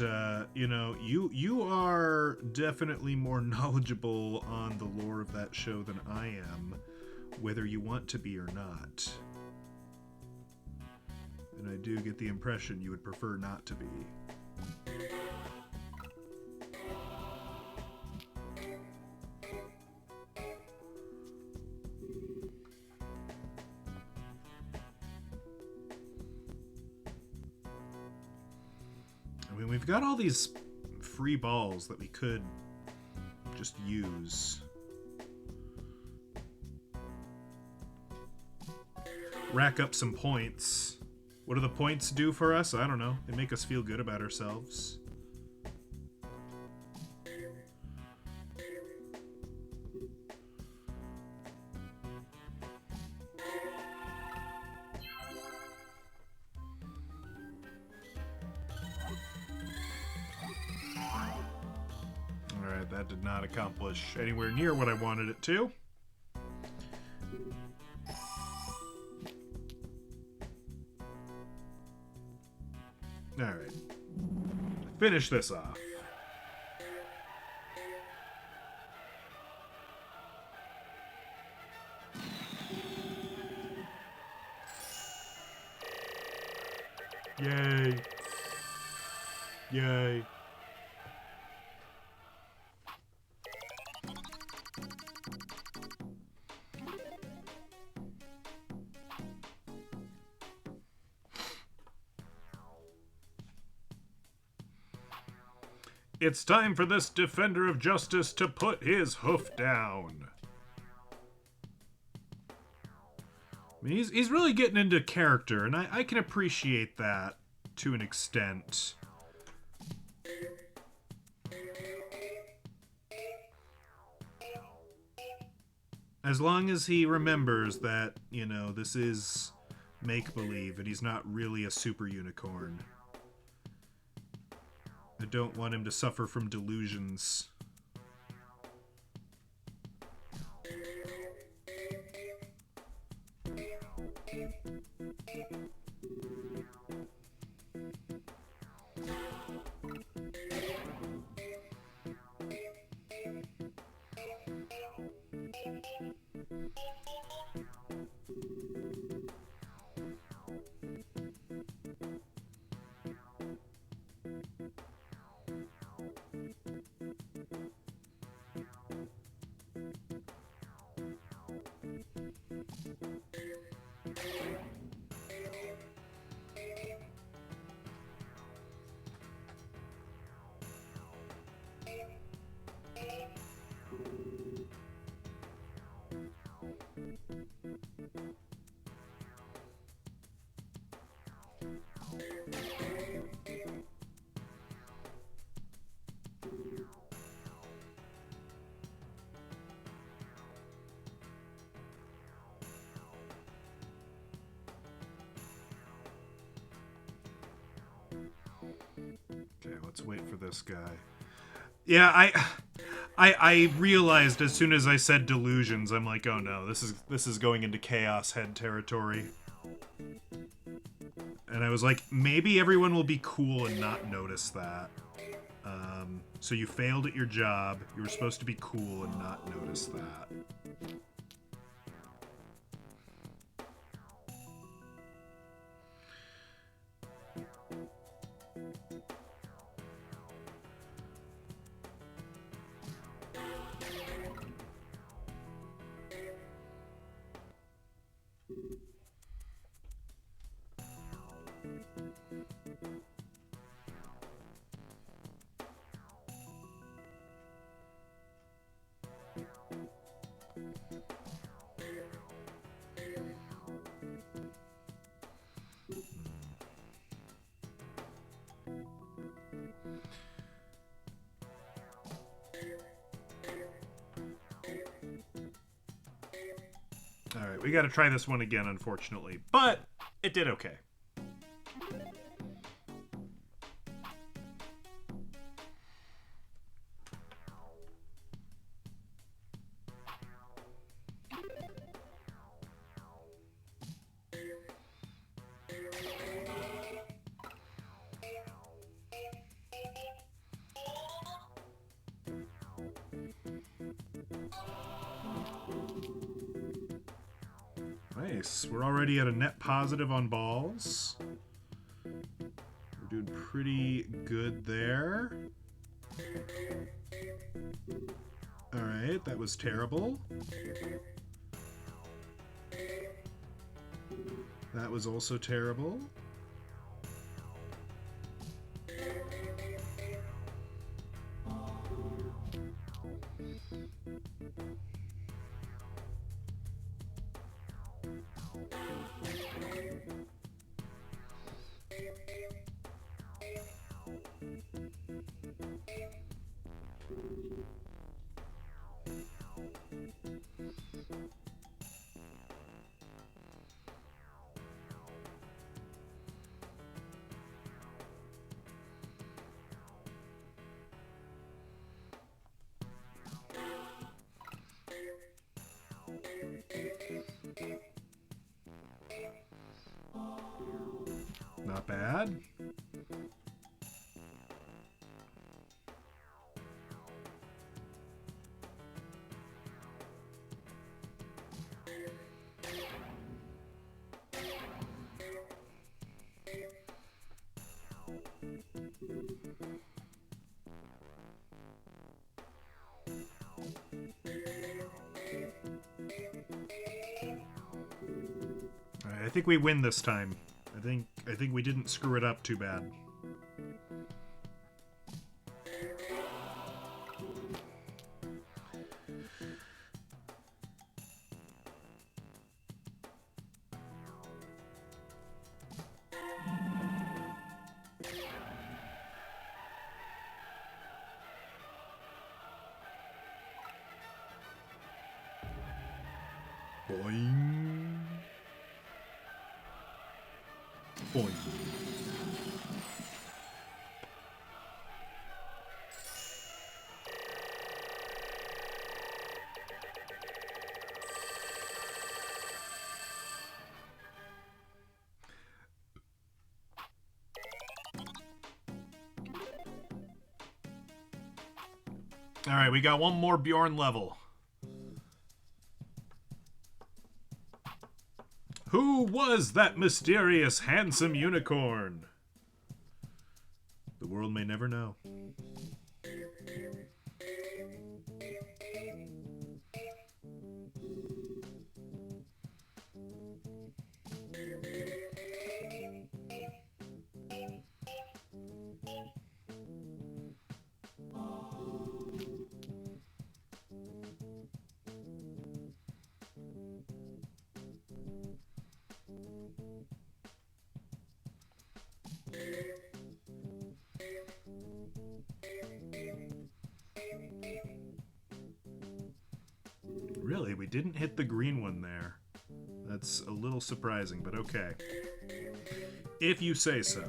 you know, you are definitely more knowledgeable on the lore of that show than I am, whether you want to be or not. And I do get the impression you would prefer not to be. I mean, we've got all these free balls that we could just use. Rack up some points. What do the points do for us? I don't know. They make us feel good about ourselves. Alright, that did not accomplish anywhere near what I wanted it to. Alright. Finish this off. Yay. Yay. It's time for this defender of justice to put his hoof down. I mean, he's really getting into character, and I can appreciate that to an extent. As long as he remembers that, you know, this is make-believe, and he's not really a super unicorn. I don't want him to suffer from delusions. Okay, let's wait for this guy. Yeah, I realized as soon as I said delusions, I'm like, oh no, this is going into Chaos Head territory. And I was like, maybe everyone will be cool and not notice that. So you failed at your job. You were supposed to be cool and not notice that. Alright, we gotta try this one again, unfortunately. But it did okay. Nice. We're already at a net positive on balls. We're doing pretty good there. Alright, that was terrible. That was also terrible. Not bad. I think we win this time. I think we didn't screw it up too bad. Boing. Boing. All right, we got one more Bjorn level. Who was that mysterious, handsome unicorn? The world may never know. Really, we didn't hit the green one there. That's a little surprising, but okay. If you say so.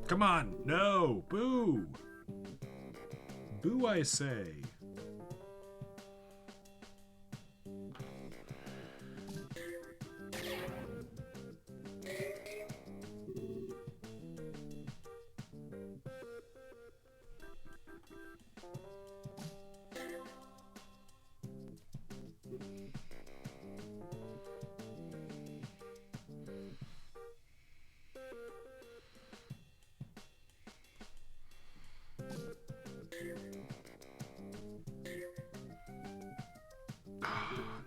Come on. No. Boo. Boo, I say.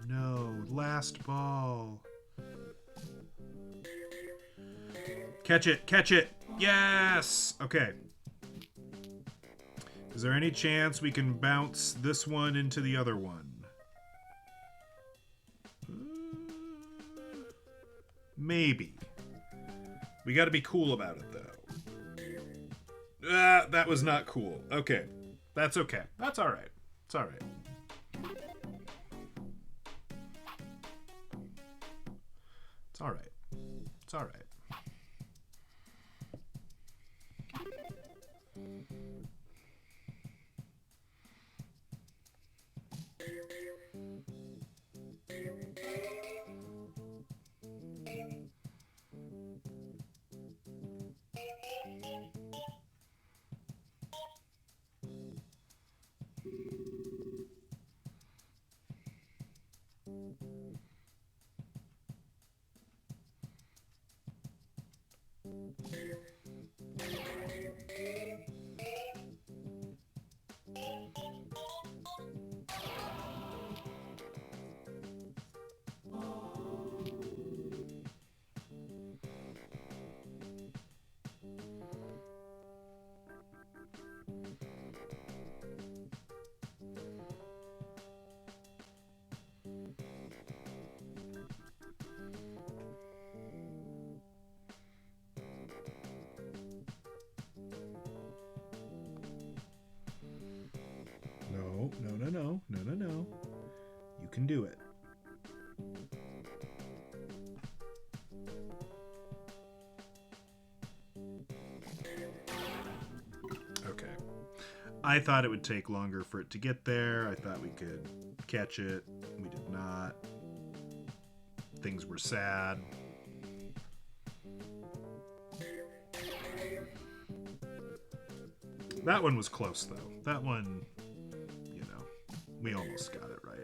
No, last ball. Catch it, catch it. Yes! Okay. Is there any chance we can bounce this one into the other one? Maybe. We gotta be cool about it, though. That was not cool. Okay. That's okay. That's alright. It's alright. It's alright. It's alright. No. You can do it. Okay. I thought it would take longer for it to get there. I thought we could catch it. We did not. Things were sad. That one was close, though. That one, you know, we almost got it right.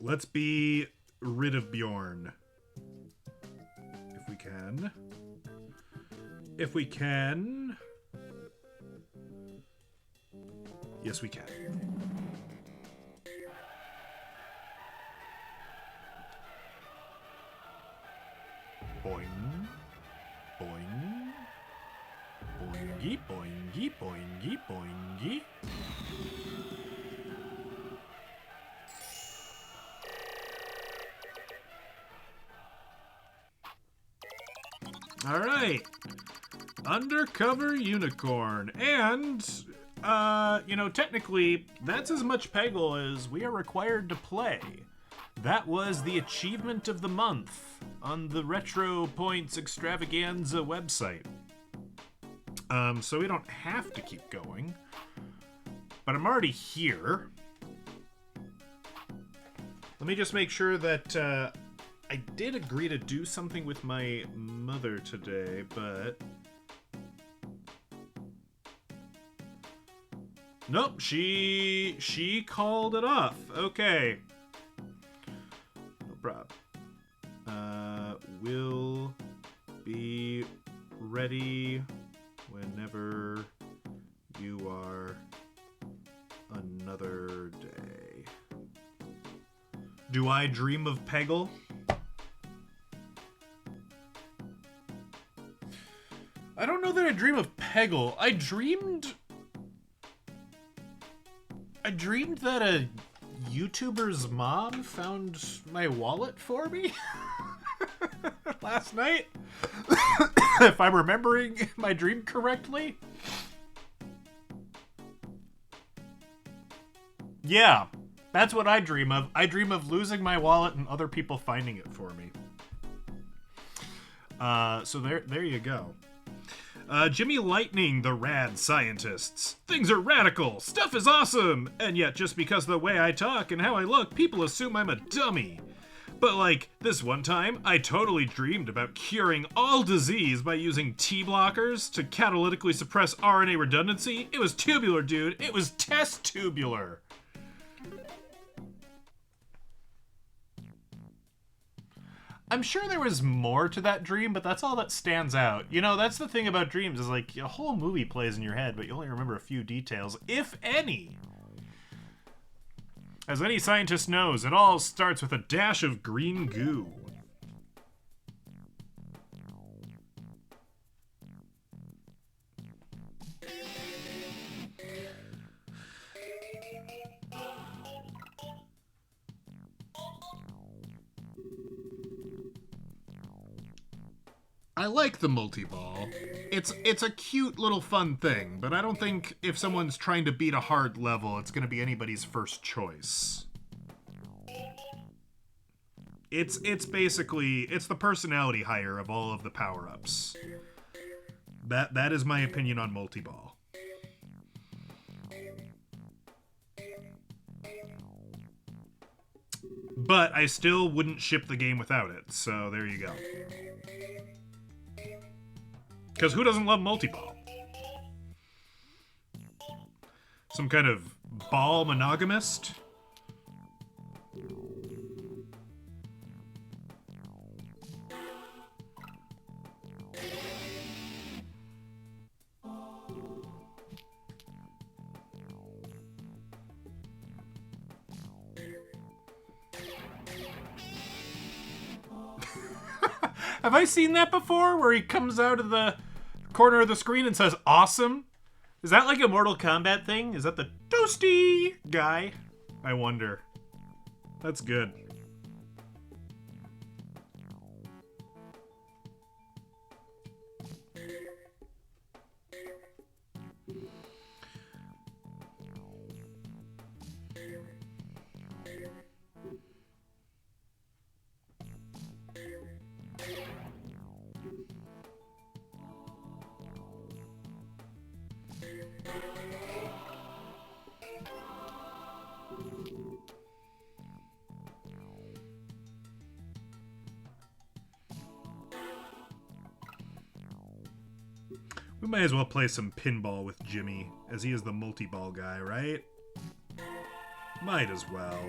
Let's be rid of Bjorn. If we can. If we can. Yes, we can. Boing. Boing. Boingy, boingy, boingy, boingy. All right, undercover unicorn, and you know, technically that's as much Peggle as we are required to play. That was the achievement of the month on the Retro Points Extravaganza website. So we don't have to keep going, but I'm already here. Let me just make sure that I did agree to do something with my mother today, but nope, she called it off. Okay, no problem. Will be ready whenever you are Do I dream of Peggle? I don't know that I dream of Peggle. I dreamed that a YouTuber's mom found my wallet for me last night. If I'm remembering my dream correctly. Yeah, that's what I dream of. I dream of losing my wallet and other people finding it for me. So there you go. Jimmy Lightning, the rad scientists. Things are radical. Stuff is awesome. And yet, just because of the way I talk and how I look, people assume I'm a dummy. But like, this one time, I totally dreamed about curing all disease by using T blockers to catalytically suppress RNA redundancy. It was tubular, dude. It was test tubular. I'm sure there was more to that dream, but that's all that stands out. You know, that's the thing about dreams, is like a whole movie plays in your head, but you only remember a few details, if any. As any scientist knows, it all starts with a dash of green goo. I like the multi-ball. It's a cute little fun thing, but I don't think if someone's trying to beat a hard level, it's going to be anybody's first choice. It's basically, it's the personality hire of all of the power-ups. That is my opinion on multi-ball. But I still wouldn't ship the game without it, so there you go. Because who doesn't love multi-ball? Some kind of ball monogamist? Have I seen that before? Where he comes out of the corner of the screen and says, awesome? Is that like a Mortal Kombat thing? Is that the toasty guy? I wonder. That's good. We might as well play some pinball with Jimmy, as he is the multi-ball guy, right? Might as well.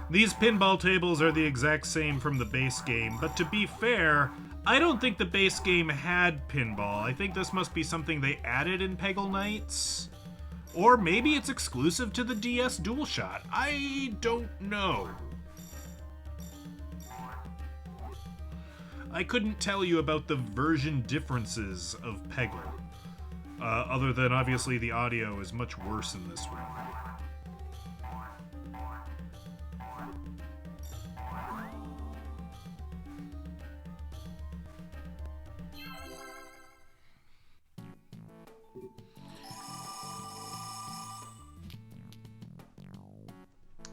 These pinball tables are the exact same from the base game, but to be fair, I don't think the base game had pinball. I think this must be something they added in Peggle Knights. Or maybe it's exclusive to the DS DualShot. I don't know. I couldn't tell you about the version differences of Peggle. Other than obviously the audio is much worse in this one.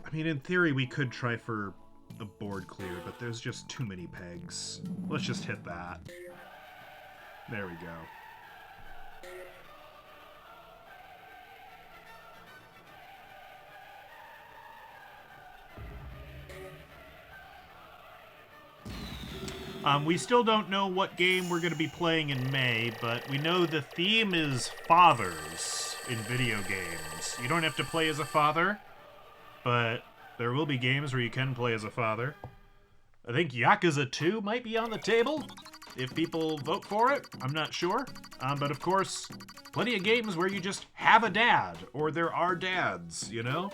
I mean, in theory, we could try for a board clear, but there's just too many pegs. Let's just hit that. There we go. We still don't know what game we're going to be playing in May, but we know the theme is fathers in video games. You don't have to play as a father, but there will be games where you can play as a father. I think Yakuza 2 might be on the table, if people vote for it. I'm not sure. But of course, plenty of games where you just have a dad, or there are dads, you know?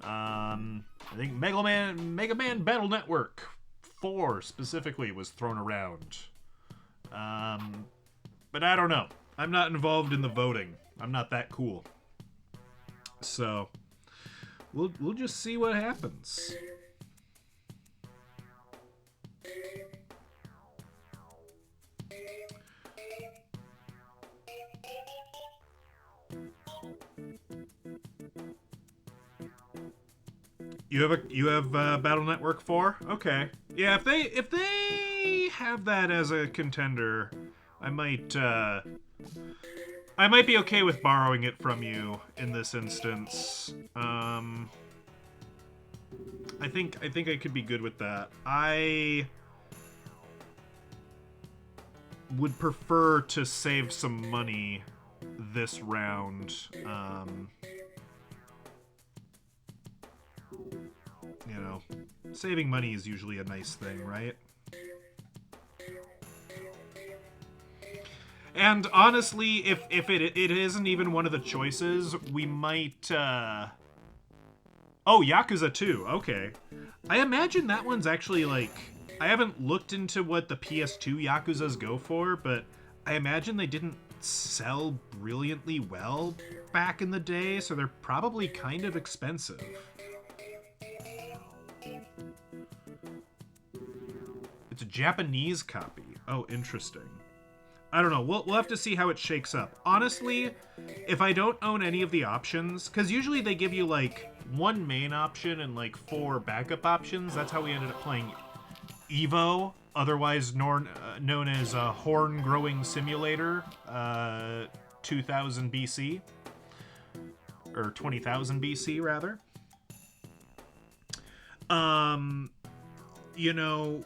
I think Mega Man Battle Network 4 specifically was thrown around. But I don't know. I'm not involved in the voting. I'm not that cool. So, we'll just see what happens. You have Battle Network 4? Okay. Yeah, if they have that as a contender, I might be okay with borrowing it from you in this instance. I think I could be good with that. I would prefer to save some money this round. You know, saving money is usually a nice thing, right? And honestly, if it isn't even one of the choices, we might, Oh, Yakuza 2, okay. I imagine that one's actually, like... I haven't looked into what the PS2 Yakuzas go for, but I imagine they didn't sell brilliantly well back in the day, so they're probably kind of expensive. It's a Japanese copy. Oh, interesting. I don't know. We'll have to see how it shakes up. Honestly, if I don't own any of the options, because usually they give you, like, one main option and, like, 4 backup options. That's how we ended up playing Evo, otherwise known as Horn Growing Simulator, 2000 BC. Or 20,000 BC, rather. You know,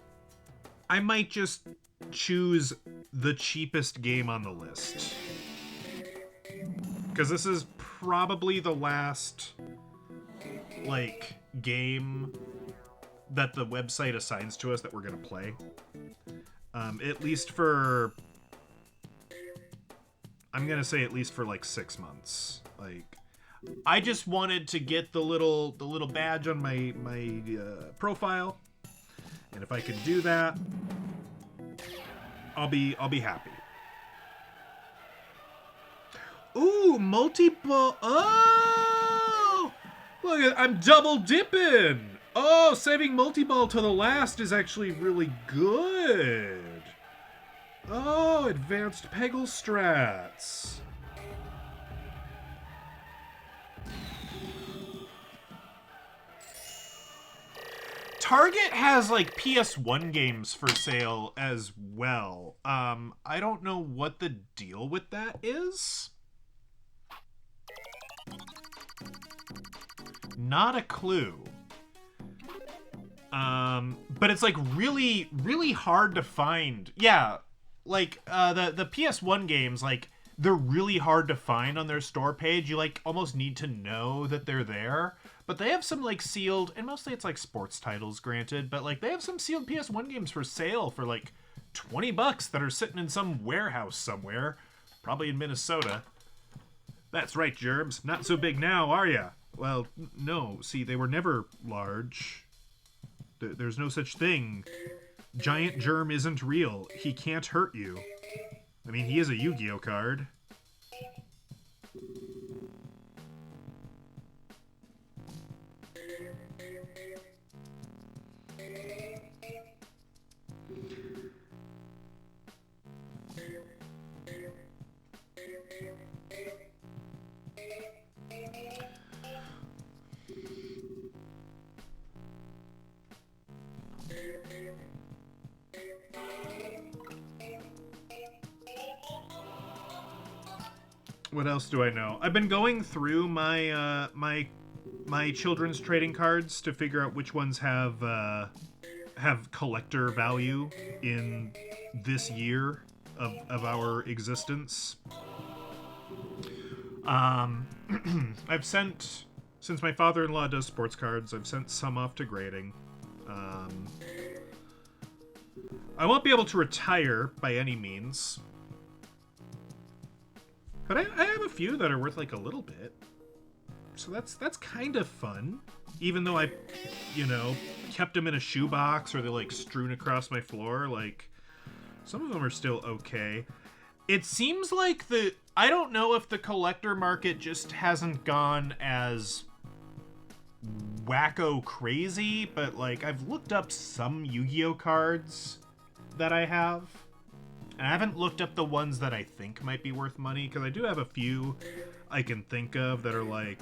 I might just choose the cheapest game on the list. Because this is probably the last, like, game that the website assigns to us that we're going to play. At least for... I'm going to say at least for, like, 6 months. Like, I just wanted to get the little badge on my profile. And if I can do that, I'll be happy. Ooh, multi-ball. Oh! Look, I'm double dipping. Oh, saving multi-ball to the last is actually really good. Oh, advanced Peggle strats. Target has, like, PS1 games for sale as well. I don't know what the deal with that is. Not a clue. But it's, like, really, really hard to find. Yeah, like, the PS1 games, like, they're really hard to find on their store page. You, like, almost need to know that they're there. But they have some, like, sealed, and mostly it's, like, sports titles, granted, but, like, they have some sealed PS1 games for sale for, like, $20 that are sitting in some warehouse somewhere. Probably in Minnesota. That's right, Germs. Not so big now, are ya? Well, no. See, they were never large. There's no such thing. Giant Germ isn't real. He can't hurt you. I mean, he is a Yu-Gi-Oh card. What else do I know? I've been going through my my children's trading cards to figure out which ones have have collector value in this year of our existence. I've sent, since my father-in-law does sports cards, I've sent some off to grading. I won't be able to retire by any means, but I have a few that are worth like a little bit. So that's kind of fun. Even though I, kept them in a shoebox or they're like strewn across my floor, like some of them are still okay. It seems like I don't know if the collector market just hasn't gone as wacko crazy, but like I've looked up some Yu-Gi-Oh cards that I have. And I haven't looked up the ones that I think might be worth money, because I do have a few I can think of that are like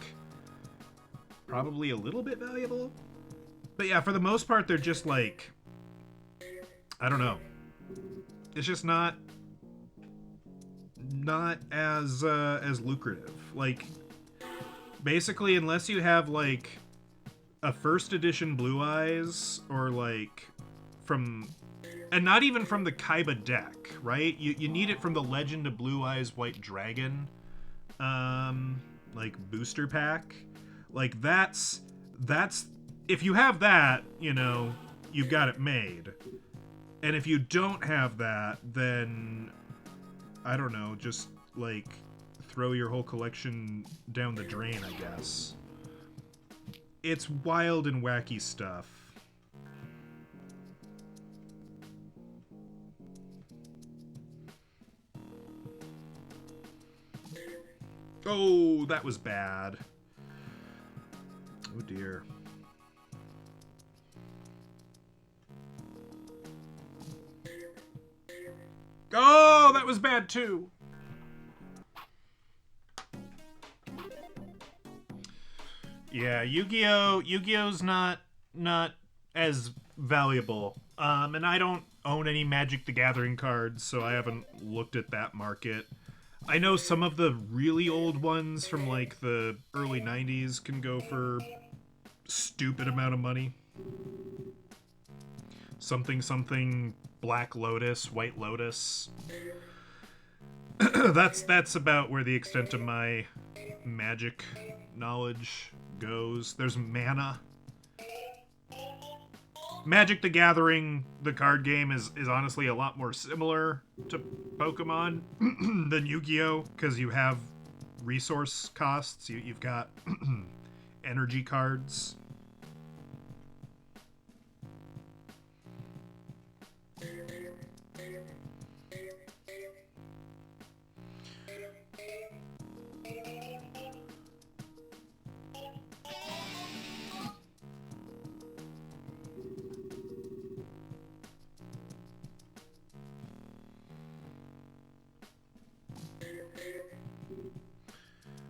probably a little bit valuable. But yeah, for the most part, they're just like, I don't know. It's just not as lucrative. Like, basically, unless you have like a first edition Blue Eyes, or like from, and not even from the Kaiba deck, right? You need it from the Legend of Blue Eyes White Dragon, like booster pack. Like that's if you have that, you've got it made. And if you don't have that, then I don't know, just like throw your whole collection down the drain, I guess. It's wild and wacky stuff. Oh, that was bad. Oh dear. Oh, that was bad too. Yeah, Yu-Gi-Oh's not as valuable. And I don't own any Magic the Gathering cards, so I haven't looked at that market. I know some of the really old ones from like the early 90s can go for stupid amount of money. Something Black Lotus, White Lotus. that's about where the extent of my Magic knowledge goes. There's Mana. Magic the Gathering, the card game, is honestly a lot more similar to Pokemon than Yu-Gi-Oh! Because you have resource costs. You've got energy cards.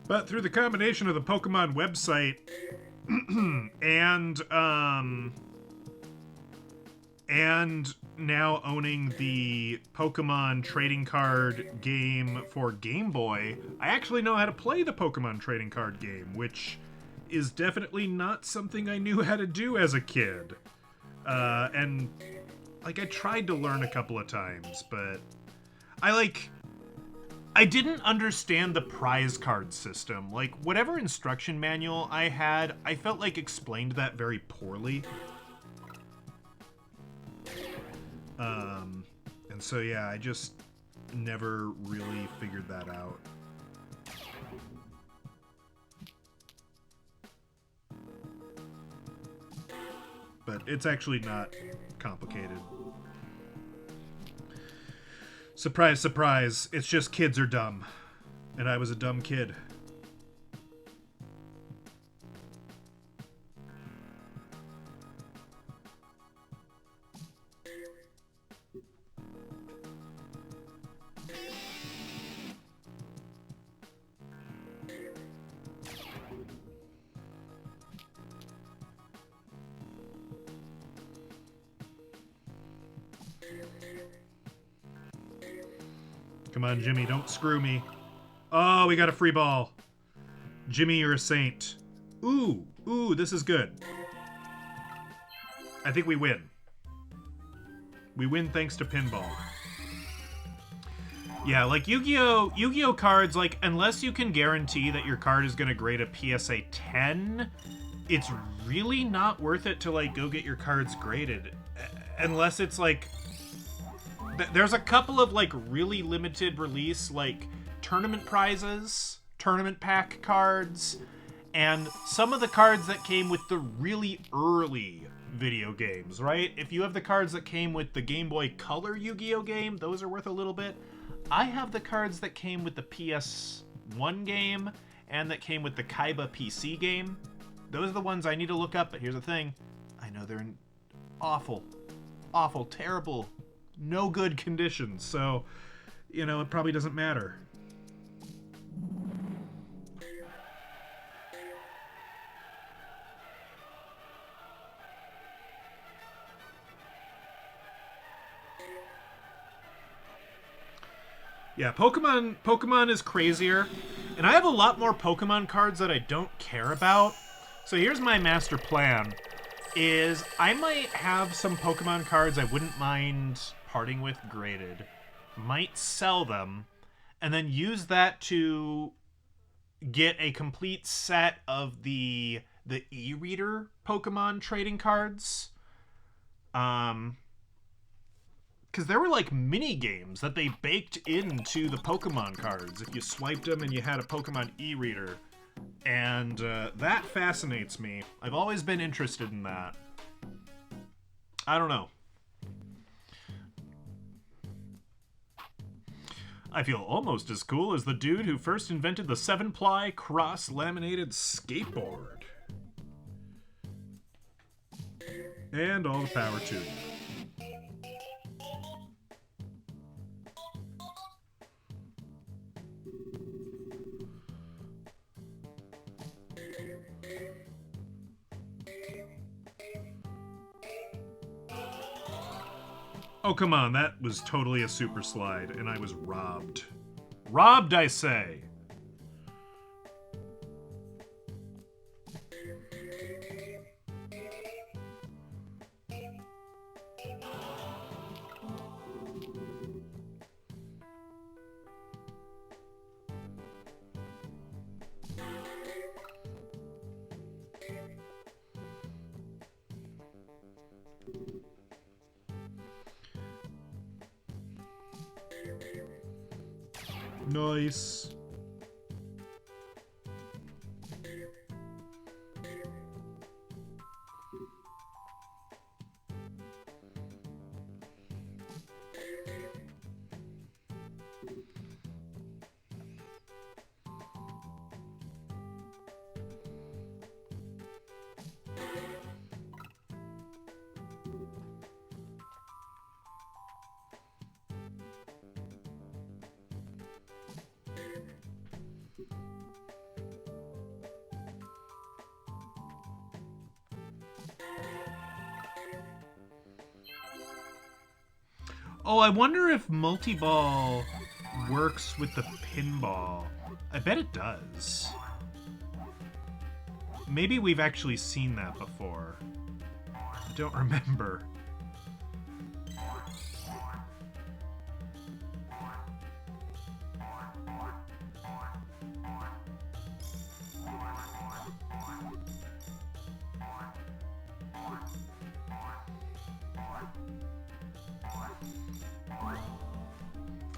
But through the combination of the Pokemon website and now owning the Pokemon trading card game for Game Boy, I actually know how to play the Pokemon trading card game, which is definitely not something I knew how to do as a kid. And like I tried to learn a couple of times, but I didn't understand the prize card system. Like, whatever instruction manual I had, I felt like explained that very poorly. And so, yeah, I just never really figured that out. But it's actually not complicated. Surprise, surprise, it's just kids are dumb. And I was a dumb kid. Come on, Jimmy, don't screw me. Oh, we got a free ball. Jimmy, you're a saint. Ooh, this is good. I think we win. We win thanks to pinball. Yeah, like Yu-Gi-Oh cards, like, unless you can guarantee that your card is going to grade a PSA 10, it's really not worth it to, like, go get your cards graded. Unless it's, like... There's a couple of, like, really limited release, like, tournament prizes, tournament pack cards, and some of the cards that came with the really early video games, right? If you have the cards that came with the Game Boy Color Yu-Gi-Oh game, those are worth a little bit. I have the cards that came with the PS1 game and that came with the Kaiba PC game. Those are the ones I need to look up, but here's the thing. I know they're in awful, terrible, no good conditions, so, you know, it probably doesn't matter. Yeah, Pokemon is crazier. And I have a lot more Pokemon cards that I don't care about. So here's my master plan. Is I might have some Pokemon cards I wouldn't mind parting with graded. Might sell them. And then use that to get a complete set of the e-reader Pokemon trading cards. Because there were, like, mini games that they baked into the Pokemon cards if you swiped them and you had a Pokemon e-reader. And that fascinates me. I've always been interested in that. I don't know. I feel almost as cool as the dude who first invented the 7-ply cross-laminated skateboard. And all the power to you. Oh, come on, that was totally a super slide, and I was robbed. Robbed, I say! Nice. Oh, I wonder if multi-ball works with the pinball. I bet it does. Maybe we've actually seen that before. I don't remember.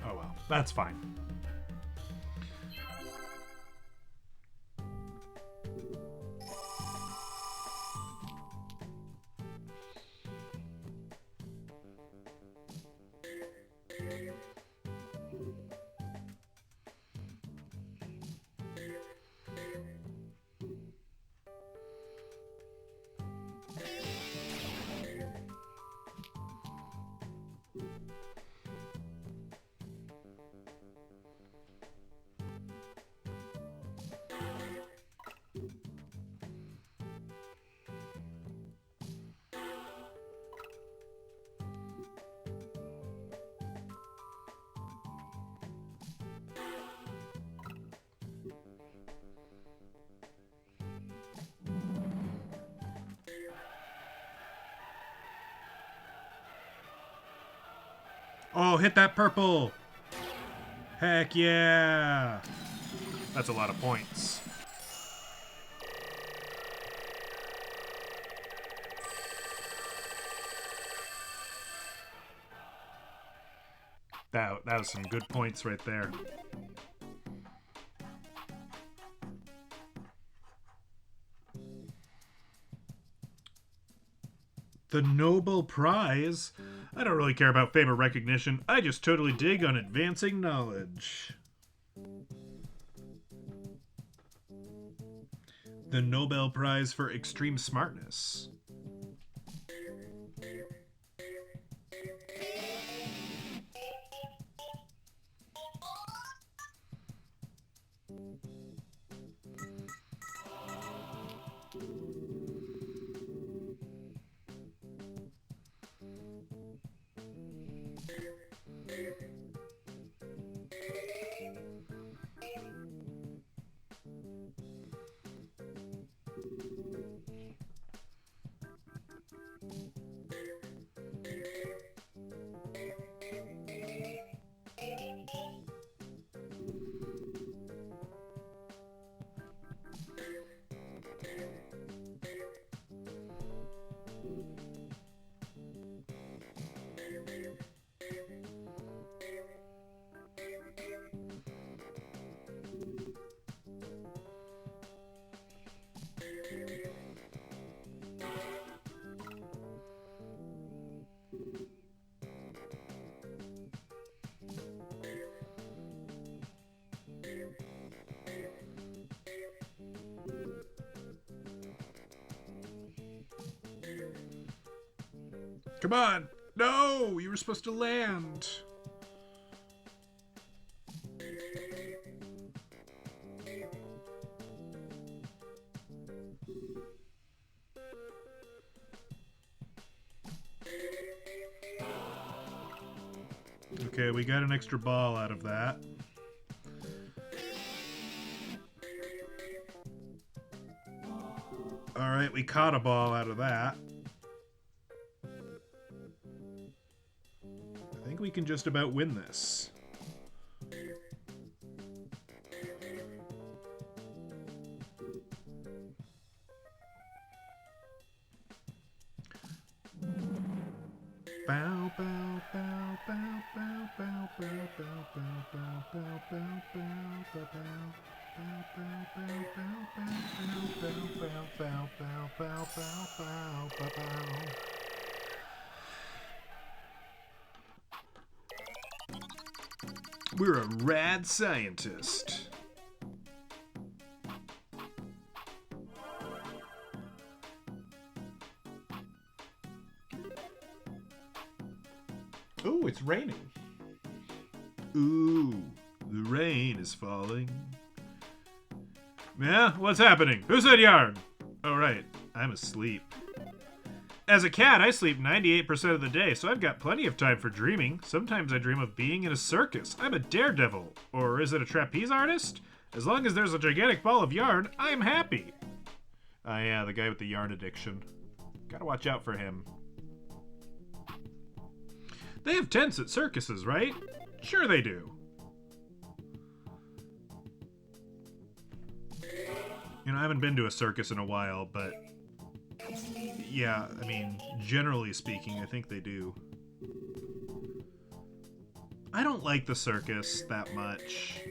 Oh well, that's fine. Oh, hit that purple! Heck yeah! That's a lot of points. That was some good points right there. The Nobel Prize? I don't really care about fame or recognition. I just totally dig on advancing knowledge. The Nobel Prize for Extreme Smartness. Come on! No! You were supposed to land! Okay, we got an extra ball out of that. Alright, we caught a ball out of that. I think we can just about win this. Bow, bow, bow, bow, bow, bow, bow, bow, bow, bow, bow, bow, bow, bow. We're a rad scientist. Ooh, it's raining. Ooh, the rain is falling. Yeah, what's happening? Who said yarn? Oh, right, I'm asleep. As a cat, I sleep 98% of the day, so I've got plenty of time for dreaming. Sometimes I dream of being in a circus. I'm a daredevil. Or is it a trapeze artist? As long as there's a gigantic ball of yarn, I'm happy. Ah, yeah, the guy with the yarn addiction. Gotta watch out for him. They have tents at circuses, right? Sure they do. You know, I haven't been to a circus in a while, but yeah, I mean, generally speaking, I think they do. I don't like the circus that much.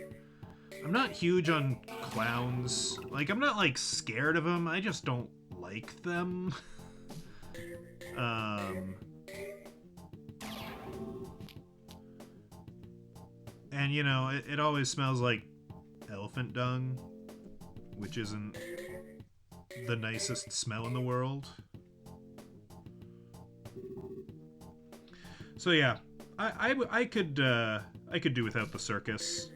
I'm not huge on clowns. Like, I'm not, like, scared of them. I just don't like them. And, you know, it always smells like elephant dung, which isn't the nicest smell in the world. So yeah, I could do without the circus.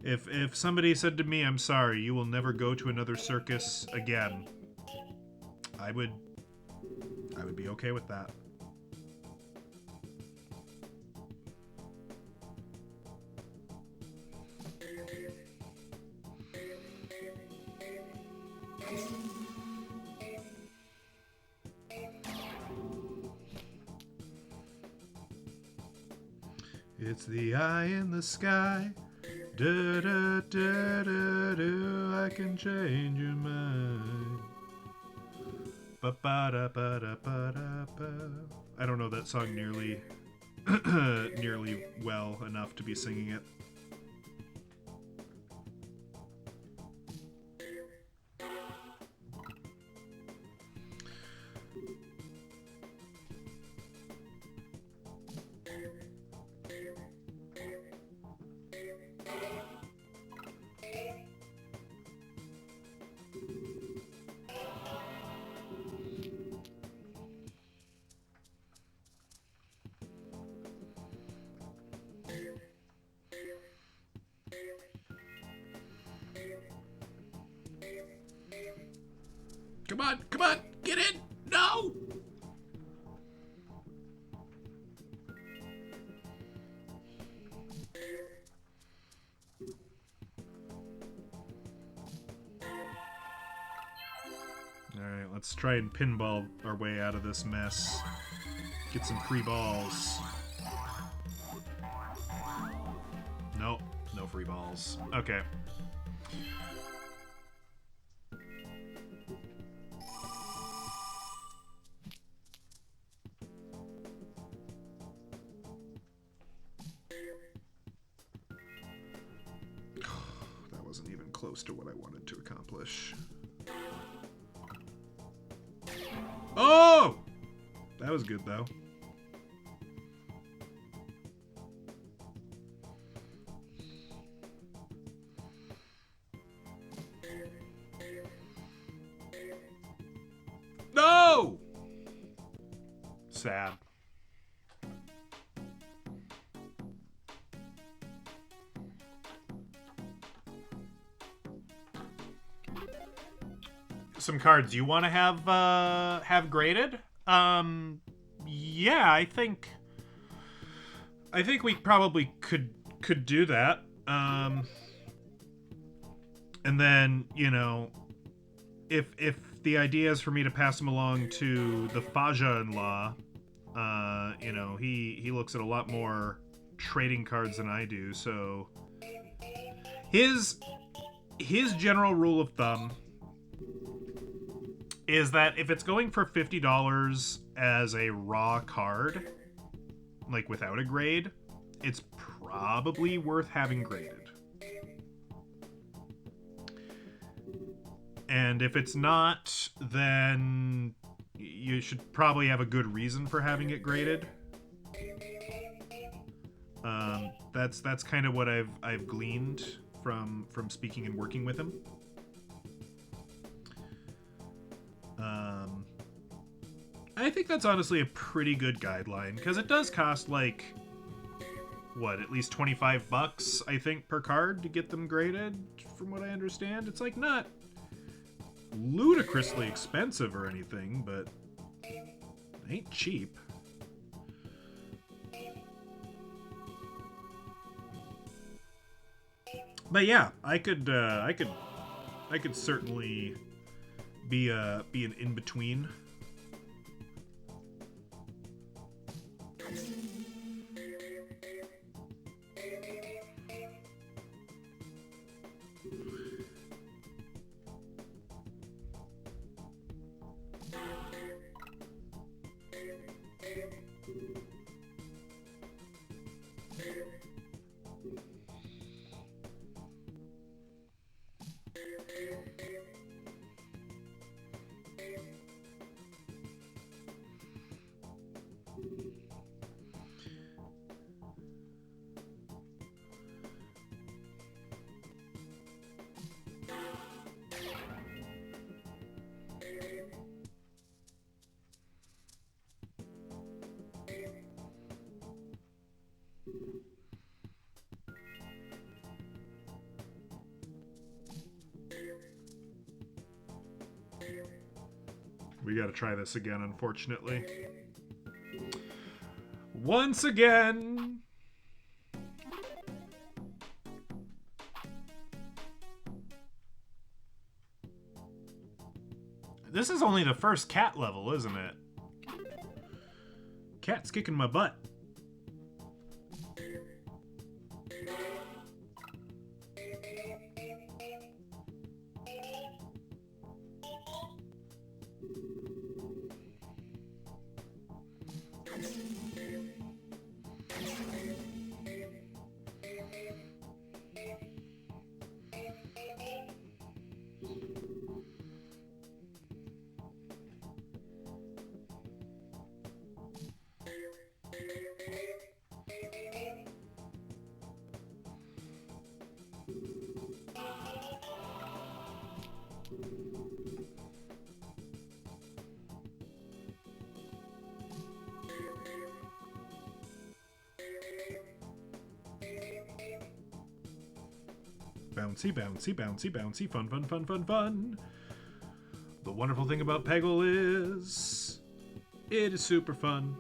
If somebody said to me, "I'm sorry, you will never go to another circus again," I would be okay with that. It's the eye in the sky. Da da da da da. I can change your mind. Ba ba da ba da ba da ba. I don't know that song nearly well enough to be singing it. Come on, get in! No! Alright, let's try and pinball our way out of this mess. Get some free balls. Nope, no free balls. Okay. That wasn't even close to what I wanted to accomplish. Oh! That was good, though. No! Sad. Some cards you want to have graded? Yeah, I think we probably could do that. And then, you know, if the idea is for me to pass them along to the Faja-in-law, you know, he looks at a lot more trading cards than I do, so his general rule of thumb is that if it's going for $50 as a raw card, like without a grade, it's probably worth having graded. And if it's not, then you should probably have a good reason for having it graded. That's kind of what I've gleaned from speaking and working with him. I think that's honestly a pretty good guideline, because it does cost like, what, at least $25, I think, per card to get them graded, from what I understand. It's like not ludicrously expensive or anything, but it ain't cheap. But yeah, I could certainly be an in-between. We gotta try this again, unfortunately. Once again! This is only the first cat level, isn't it? Cat's kicking my butt. bouncy, bouncy, bouncy, bouncy, fun, fun, fun, fun, fun. The wonderful thing about Peggle is it is super fun.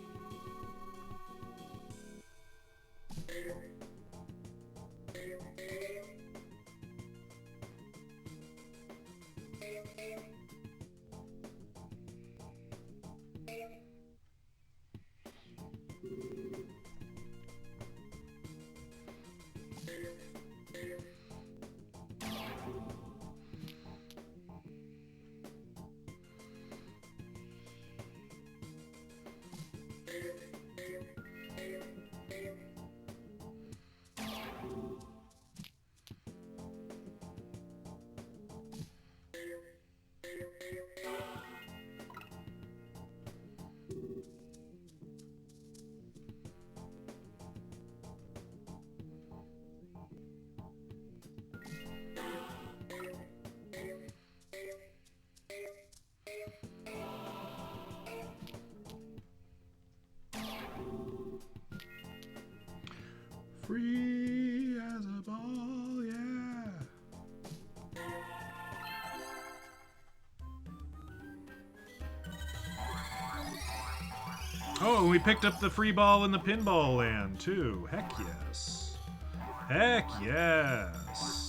Free as a ball, yeah. Oh, we picked up the free ball in the pinball land, too. Heck yes. Heck yes.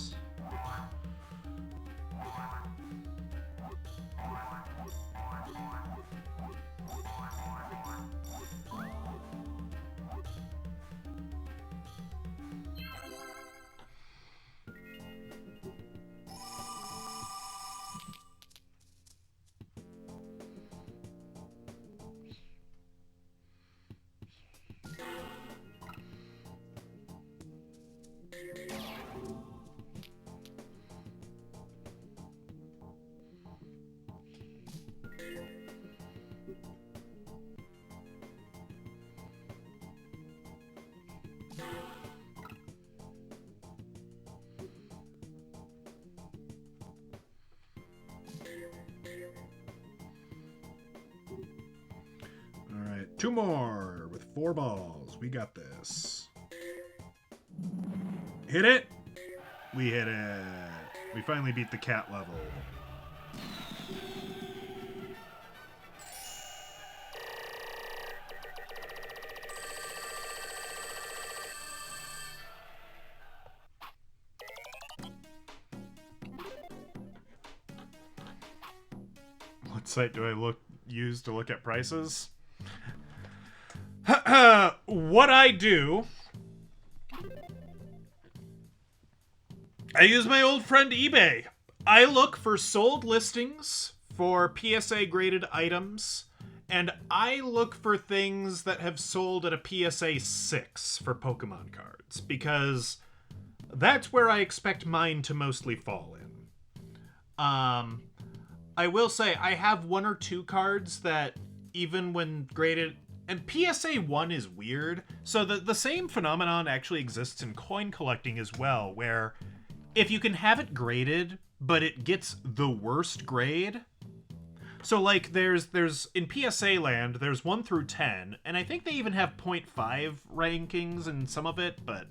Two more with 4 balls. We got this. Hit it. We hit it. We finally beat the cat level. What site do I use to look at prices? What I do, I use my old friend eBay. I look for sold listings for PSA graded items, and I look for things that have sold at a PSA 6 for Pokemon cards, because that's where I expect mine to mostly fall in. I will say I have 1 or 2 cards that even when graded. And PSA 1 is weird. So the same phenomenon actually exists in coin collecting as well, where if you can have it graded, but it gets the worst grade. So like there's in PSA land, there's 1 through 10, and I think they even have 0.5 rankings in some of it, but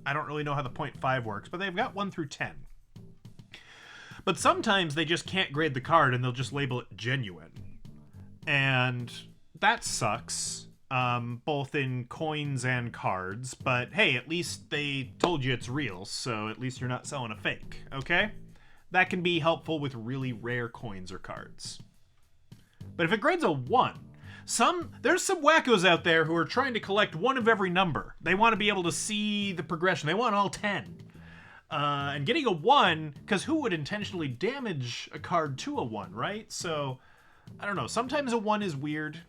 I don't really know how the 0.5 works, but they've got 1 through 10. But sometimes they just can't grade the card and they'll just label it genuine. And that sucks, both in coins and cards, but hey, at least they told you it's real, so at least you're not selling a fake, okay? That can be helpful with really rare coins or cards. But if it grades a 1, there's some wackos out there who are trying to collect 1 of every number. They want to be able to see the progression. They want all 10. And getting a 1, because who would intentionally damage a card to a 1, right? So, I don't know. Sometimes a 1 is weird.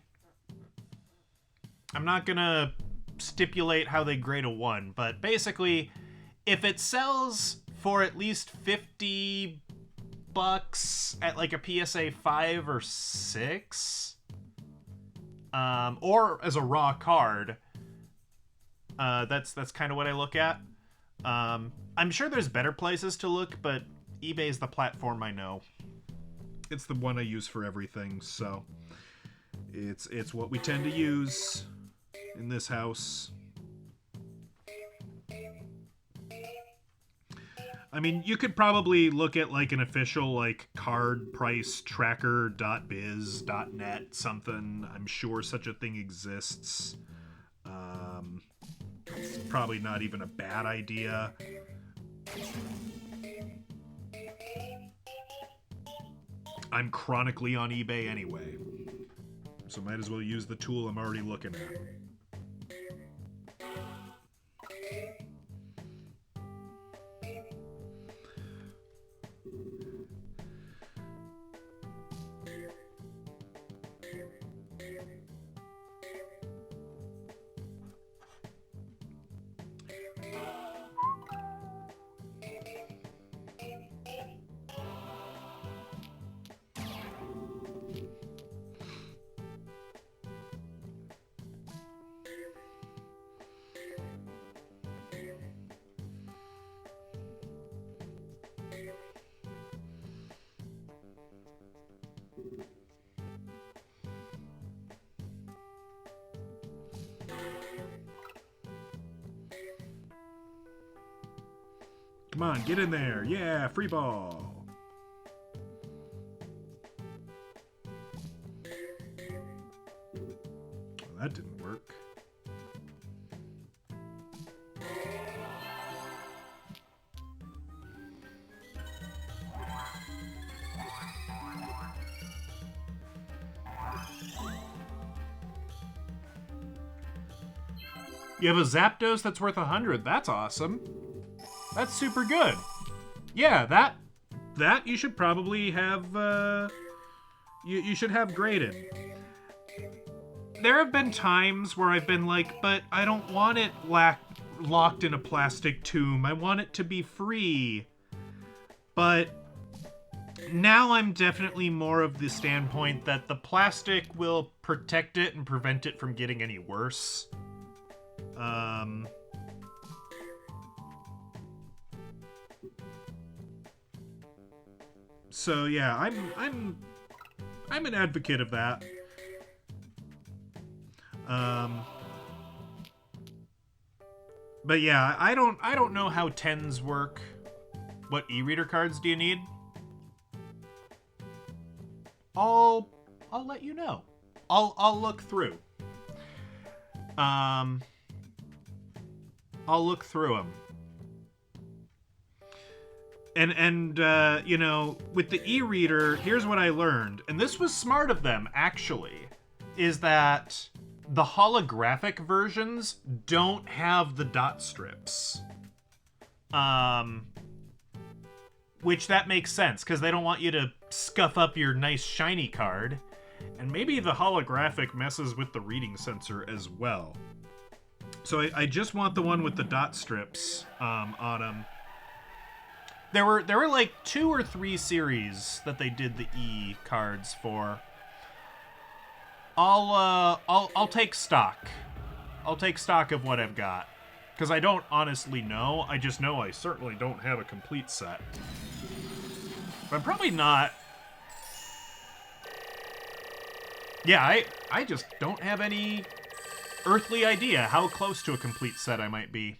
I'm not gonna stipulate how they grade a 1, but basically, if it sells for at least $50 at like a PSA 5 or 6, or as a raw card, that's kind of what I look at. I'm sure there's better places to look, but eBay's the platform I know. It's the one I use for everything, so it's what we tend to use in this house. I mean, you could probably look at like an official like card price tracker.biz.net something. I'm sure such a thing exists. It's probably not even a bad idea. I'm chronically on eBay anyway, so might as well use the tool I'm already looking at. Come on, get in there. Yeah, free ball. Well, that didn't work. You have a Zapdos that's worth 100. That's awesome. That's super good. Yeah, that you should probably have you should have graded. There have been times where I've been like, but I don't want it locked in a plastic tomb. I want it to be free. But now I'm definitely more of the standpoint that the plastic will protect it and prevent it from getting any worse. So yeah, I'm an advocate of that. But yeah, I don't know how tens work. What e-reader cards do you need? I'll let you know. I'll look through. I'll look through them. And you know, with the e-reader, here's what I learned, and this was smart of them actually, is that the holographic versions don't have the dot strips. Which that makes sense, because they don't want you to scuff up your nice shiny card. And maybe the holographic messes with the reading sensor as well. So I just want the one with the dot strips on them. There were like 2 or 3 series that they did the E cards for. I'll take stock. I'll take stock of what I've got, because I don't honestly know. I just know I certainly don't have a complete set. But I'm probably not. Yeah, I just don't have any earthly idea how close to a complete set I might be.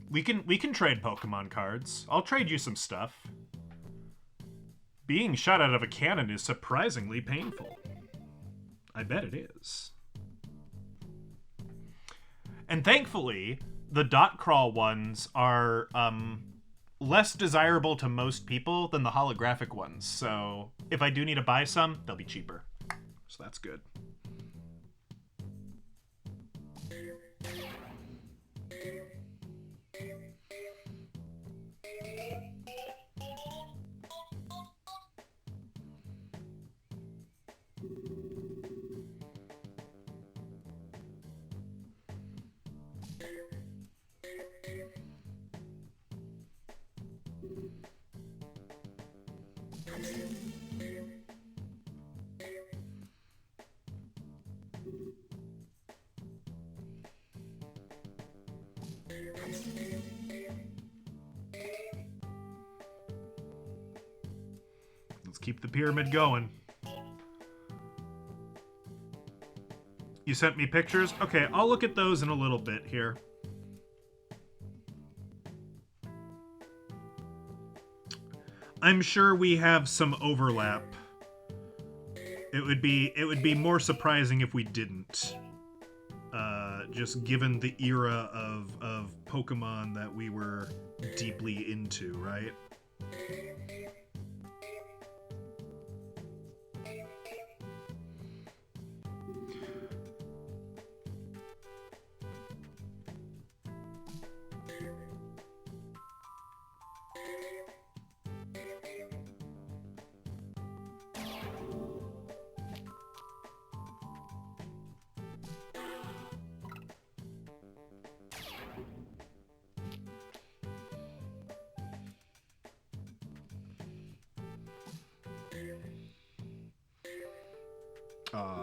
We can trade Pokemon cards. I'll trade you some stuff. Being shot out of a cannon is surprisingly painful. I bet it is. And thankfully, the dot crawl ones are less desirable to most people than the holographic ones. So if I do need to buy some, they'll be cheaper. So that's good. keep the pyramid going. You sent me pictures? Okay, I'll look at those in a little bit here. I'm sure we have some overlap. It would be more surprising if we didn't. Just given the era of Pokemon that we were deeply into, right?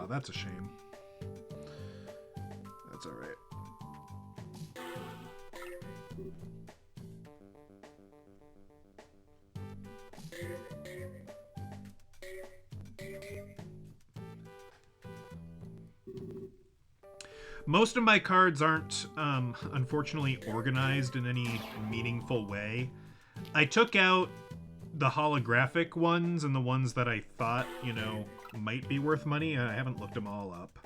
That's a shame. That's all right. Most of my cards aren't, unfortunately, organized in any meaningful way. I took out the holographic ones and the ones that I thought, you know, might be worth money. I haven't looked them all up.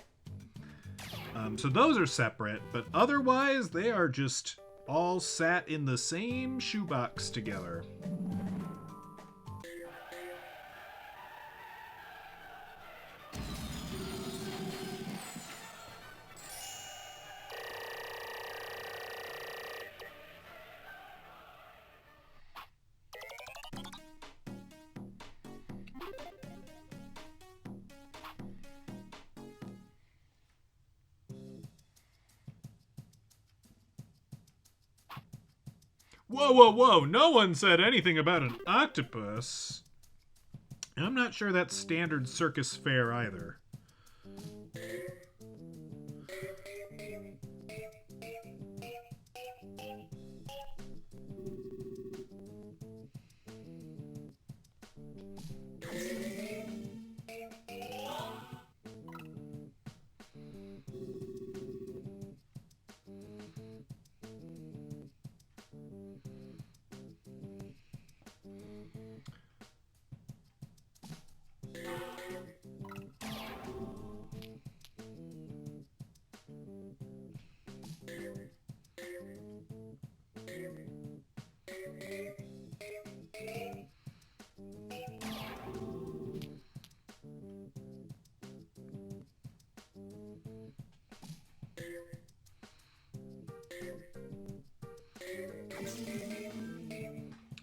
So those are separate, but otherwise they are just all sat in the same shoebox together. Whoa, whoa, whoa, no one said anything about an octopus. And I'm not sure that's standard circus fare either.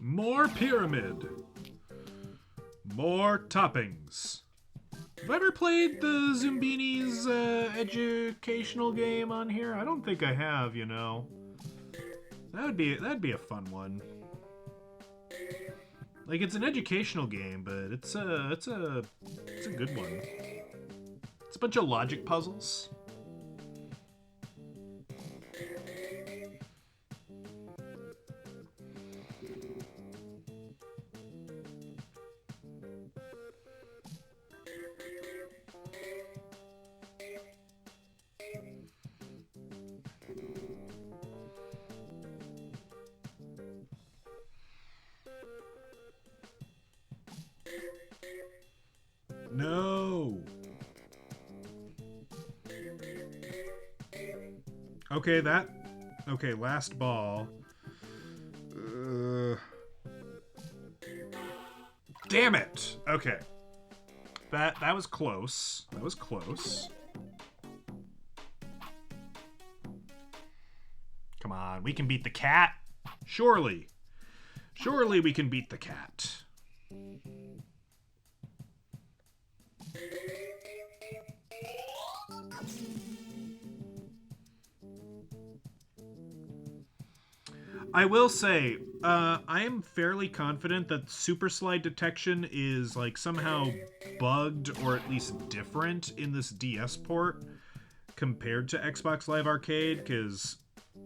More pyramid. More toppings. Have I ever played the Zumbini's educational game on here? I don't think I have, you know. That'd be a fun one. Like, it's an educational game, but it's a good one. It's a bunch of logic puzzles. No. Okay, okay, last ball. Damn it. Okay. That was close. That was close. Come on, we can beat the cat. Surely. Surely we can beat the cat. I will say, I am fairly confident that super slide detection is like somehow bugged or at least different in this DS port compared to Xbox Live Arcade, because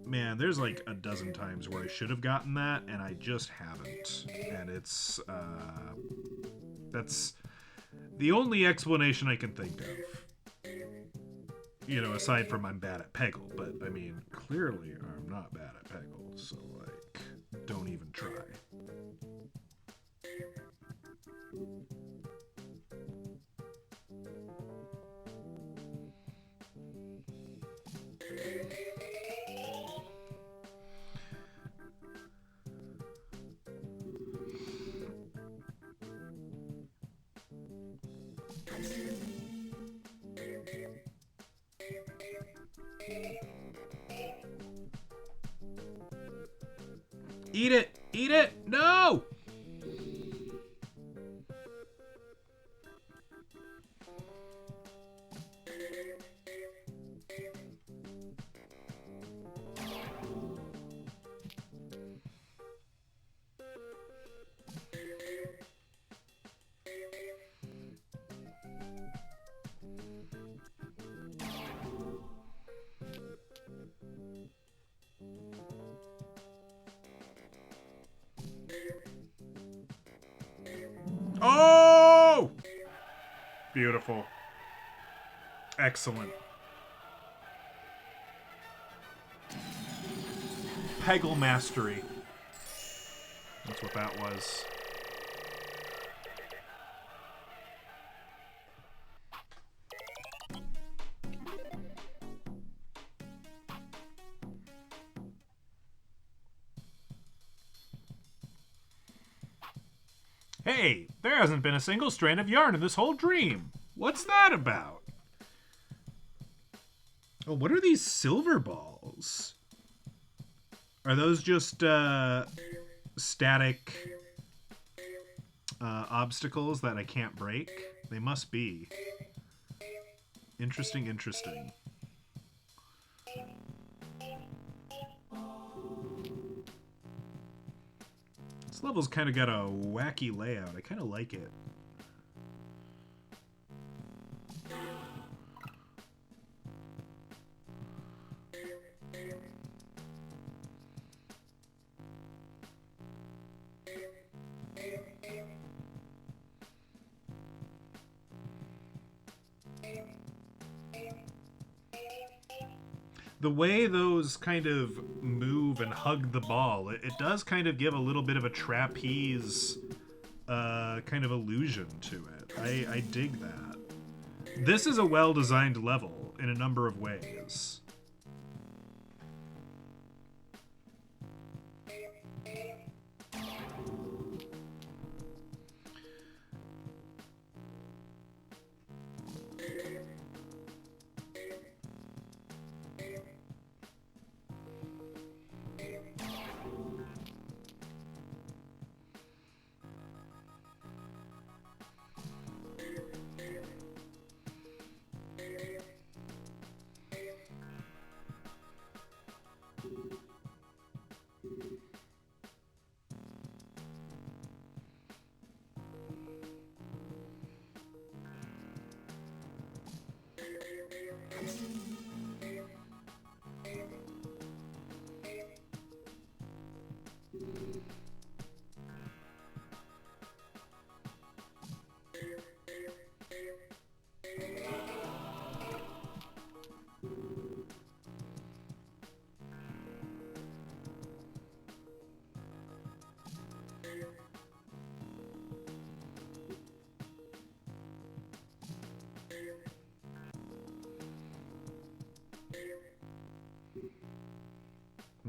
man, there's like a dozen times where I should have gotten that and I just haven't, and it's That's the only explanation I can think of. You know, aside from I'm bad at Peggle, but I mean, clearly I'm not bad at Peggle, so like, don't even try. Eat it! Eat it! No! Oh! Beautiful. Excellent. Peggle mastery. That's what that was. Hey, there hasn't been a single strand of yarn in this whole dream. What's that about? Oh, what are these silver balls? Are those just static obstacles that I can't break? They must be. Interesting, interesting. This level's kind of got a wacky layout. I kind of like it. The way those kind of move and hug the ball, it does kind of give a little bit of a trapeze kind of illusion to it. I dig that. This is a well-designed level in a number of ways.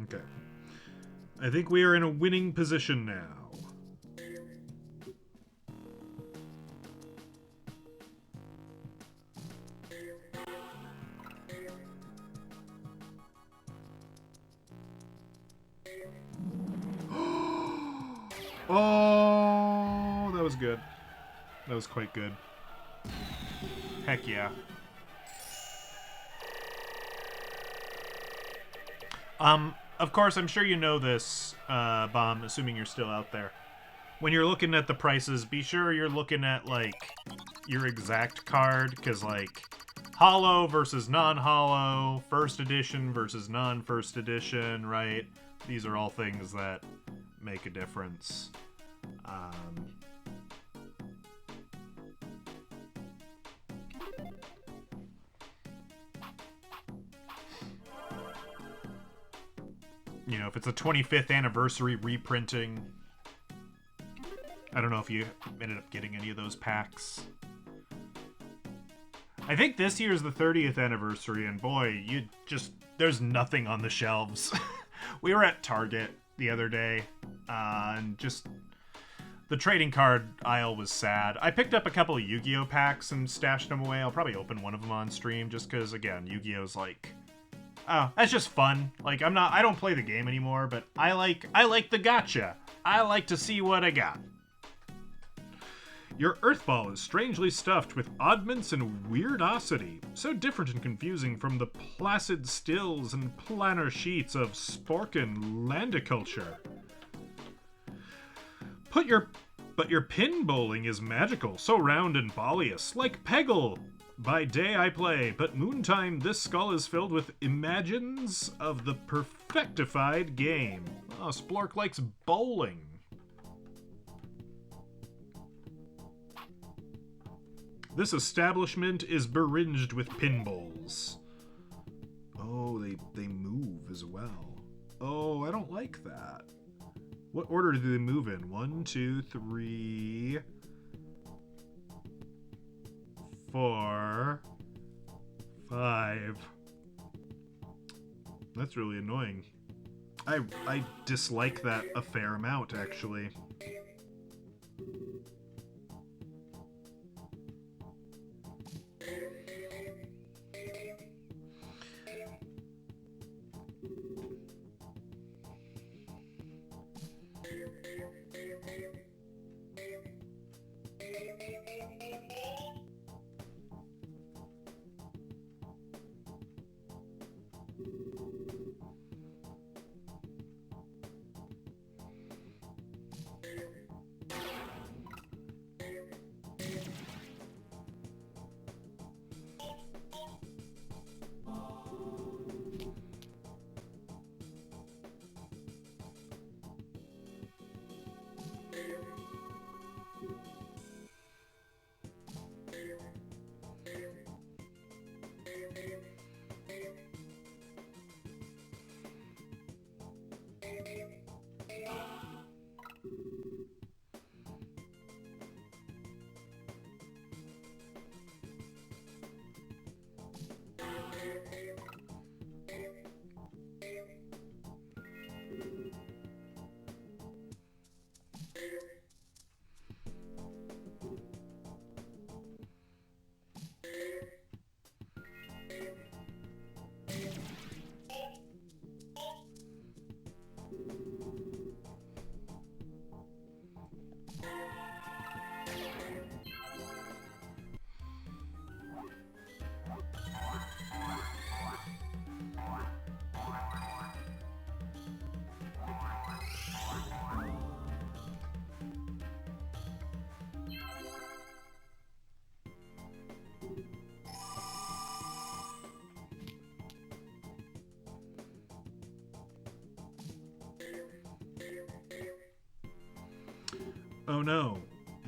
Okay. I think we are in a winning position now. Oh, that was good. That was quite good. Heck yeah. Of course, I'm sure you know this, Bomb, assuming you're still out there. When you're looking at the prices, be sure you're looking at, like, your exact card, because, like, holo versus non-holo, first edition versus non-first edition, right? These are all things that make a difference. You know, if it's a 25th anniversary reprinting. I don't know if you ended up getting any of those packs. I think this year's the 30th anniversary, and boy, there's nothing on the shelves. We were at Target the other day, and just the trading card aisle was sad. I picked up a couple of Yu-Gi-Oh packs and stashed them away. I'll probably open one of them on stream, just because, again, Yu-Gi-Oh's like, oh, that's just fun. Like, I don't play the game anymore, but I like the gacha. I like to see what I got. Your Earthball is strangely stuffed with oddments and weirdosity, so different and confusing from the placid stills and planar sheets of Sporkin Landiculture. But your pin bowling is magical, so round and ballious, like Peggle. By day I play, but moontime this skull is filled with imagines of the perfectified game. Oh, Splork likes bowling. This establishment is beringed with pinballs. Oh, they move as well. Oh, I don't like that. What order do they move in? 1, 2, 3, 4, 5. That's really annoying. I dislike that a fair amount, actually. Oh no,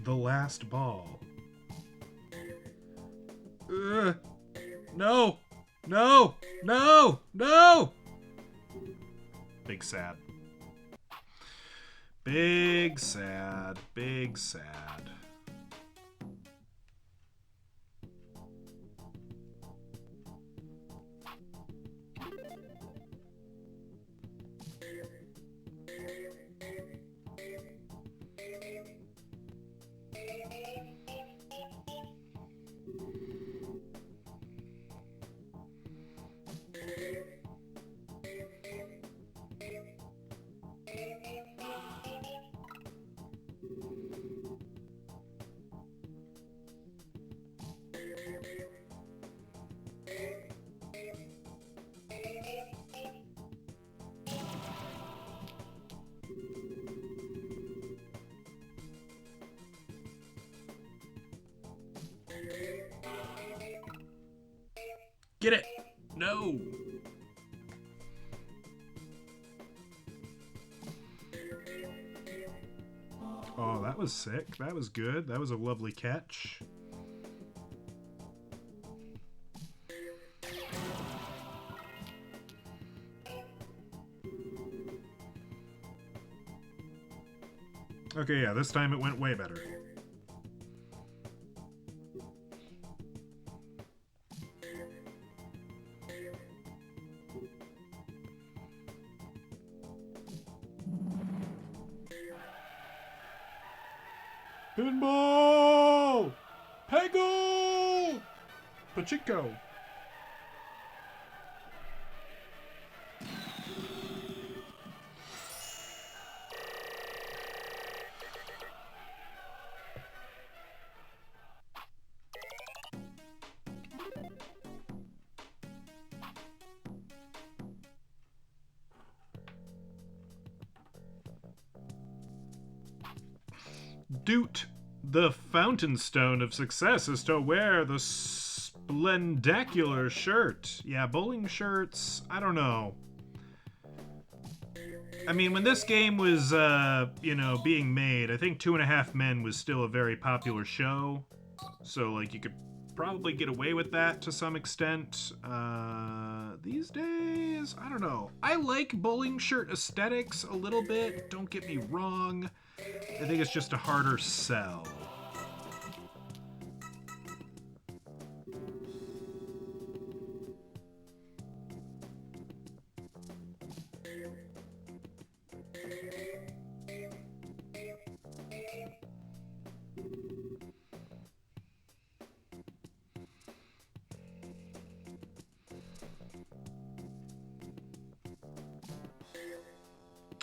the last ball. No! No! No! No! Big sad. Big sad. Big sad. Get it! No! Oh, that was sick. That was good. That was a lovely catch. Okay, yeah, this time it went way better. Pinball! Peggle! Pachinko! Doot, the fountain stone of success is to wear the splendacular shirt. Yeah, bowling shirts, I don't know. I mean, when this game was, you know, being made, I think 2.5 Men was still a very popular show. So, like, you could probably get away with that to some extent. These days, I don't know. I like bowling shirt aesthetics a little bit, don't get me wrong. I think it's just a harder sell.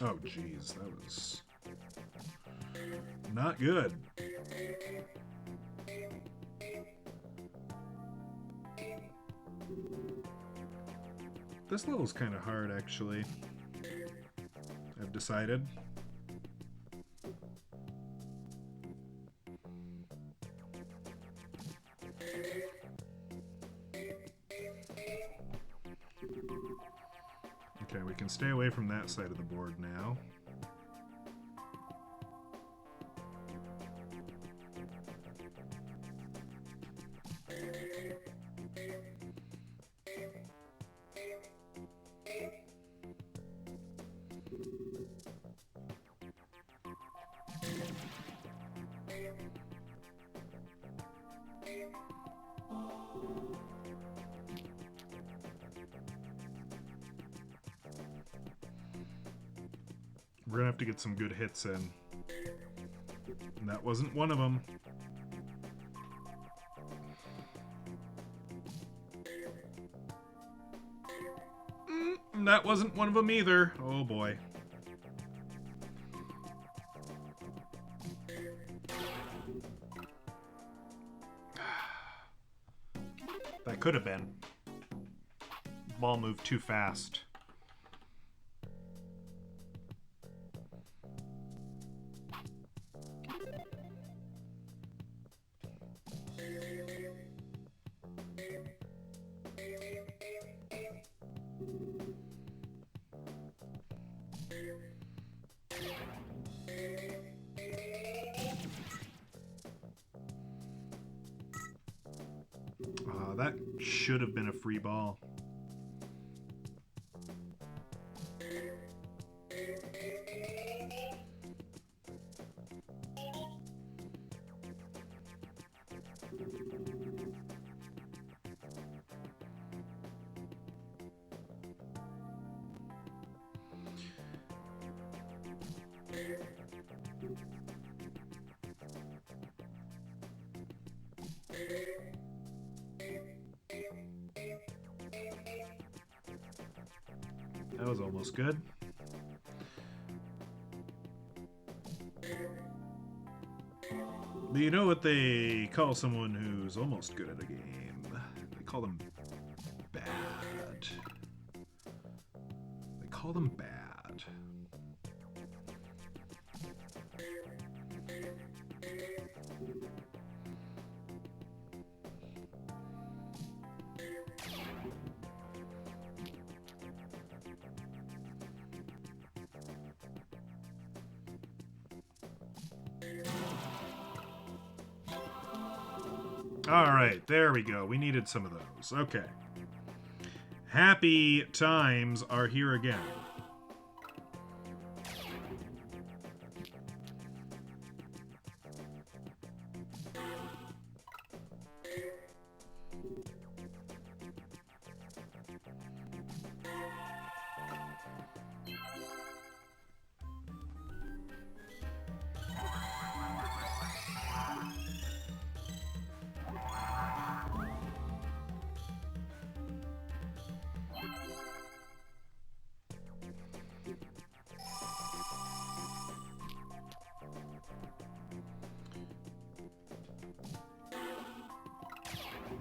Oh, geez, that was not good. This level's kind of hard, actually. I've decided. Okay, we can stay away from that side of the board now. We're gonna have to get some good hits in. And that wasn't one of them. And that wasn't one of them either. Oh boy. That could have been. Ball moved too fast. That should have been a free ball. That was almost good. But you know what they call someone who's almost good at a game? They call them bad. They call them bad. Alright, there we go. We needed some of those. Okay. Happy times are here again.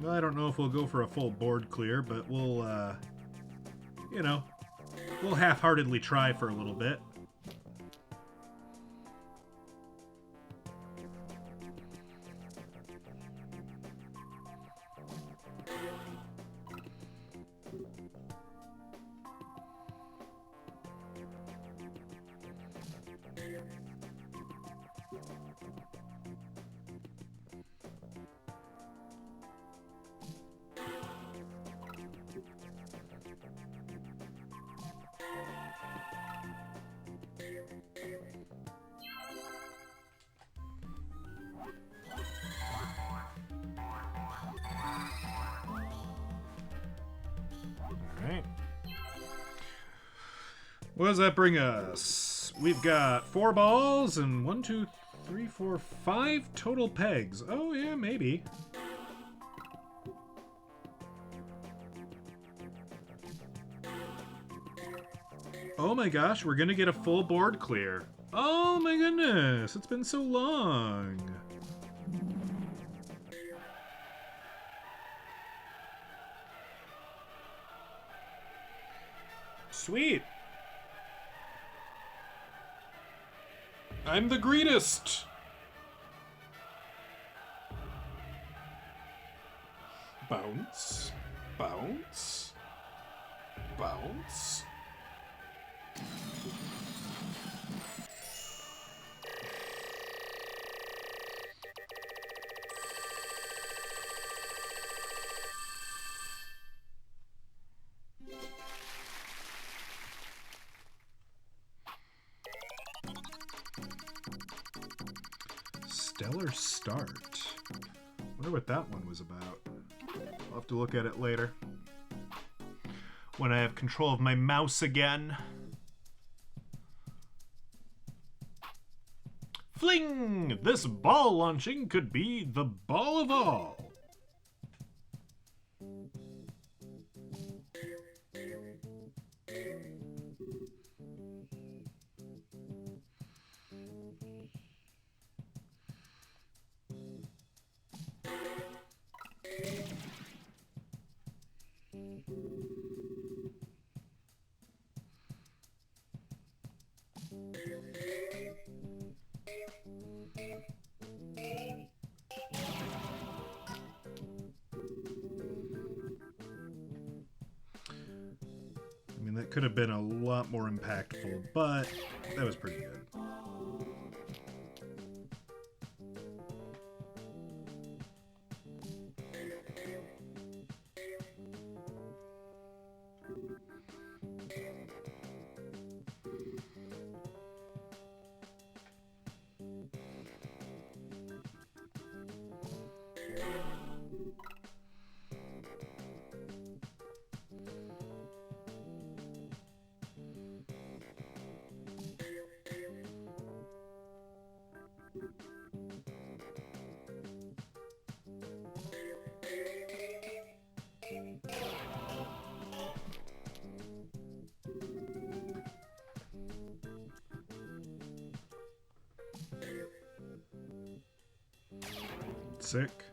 Well, I don't know if we'll go for a full board clear, but we'll, you know, we'll half-heartedly try for a little bit. What does that bring us? We've got 4 balls and 1, 2, 3, 4, 5 total pegs. Oh, yeah, maybe. Oh my gosh, we're gonna get a full board clear. Oh my goodness, it's been so long. Sweet. I'm the greatest! Bounce. Bounce. Bounce. Stellar Start. Wonder what that one was about. I'll have to look at it later. When I have control of my mouse again. Fling! This ball launching could be the ball of all. I mean, that could have been a lot more impactful, but that was pretty good. Sick.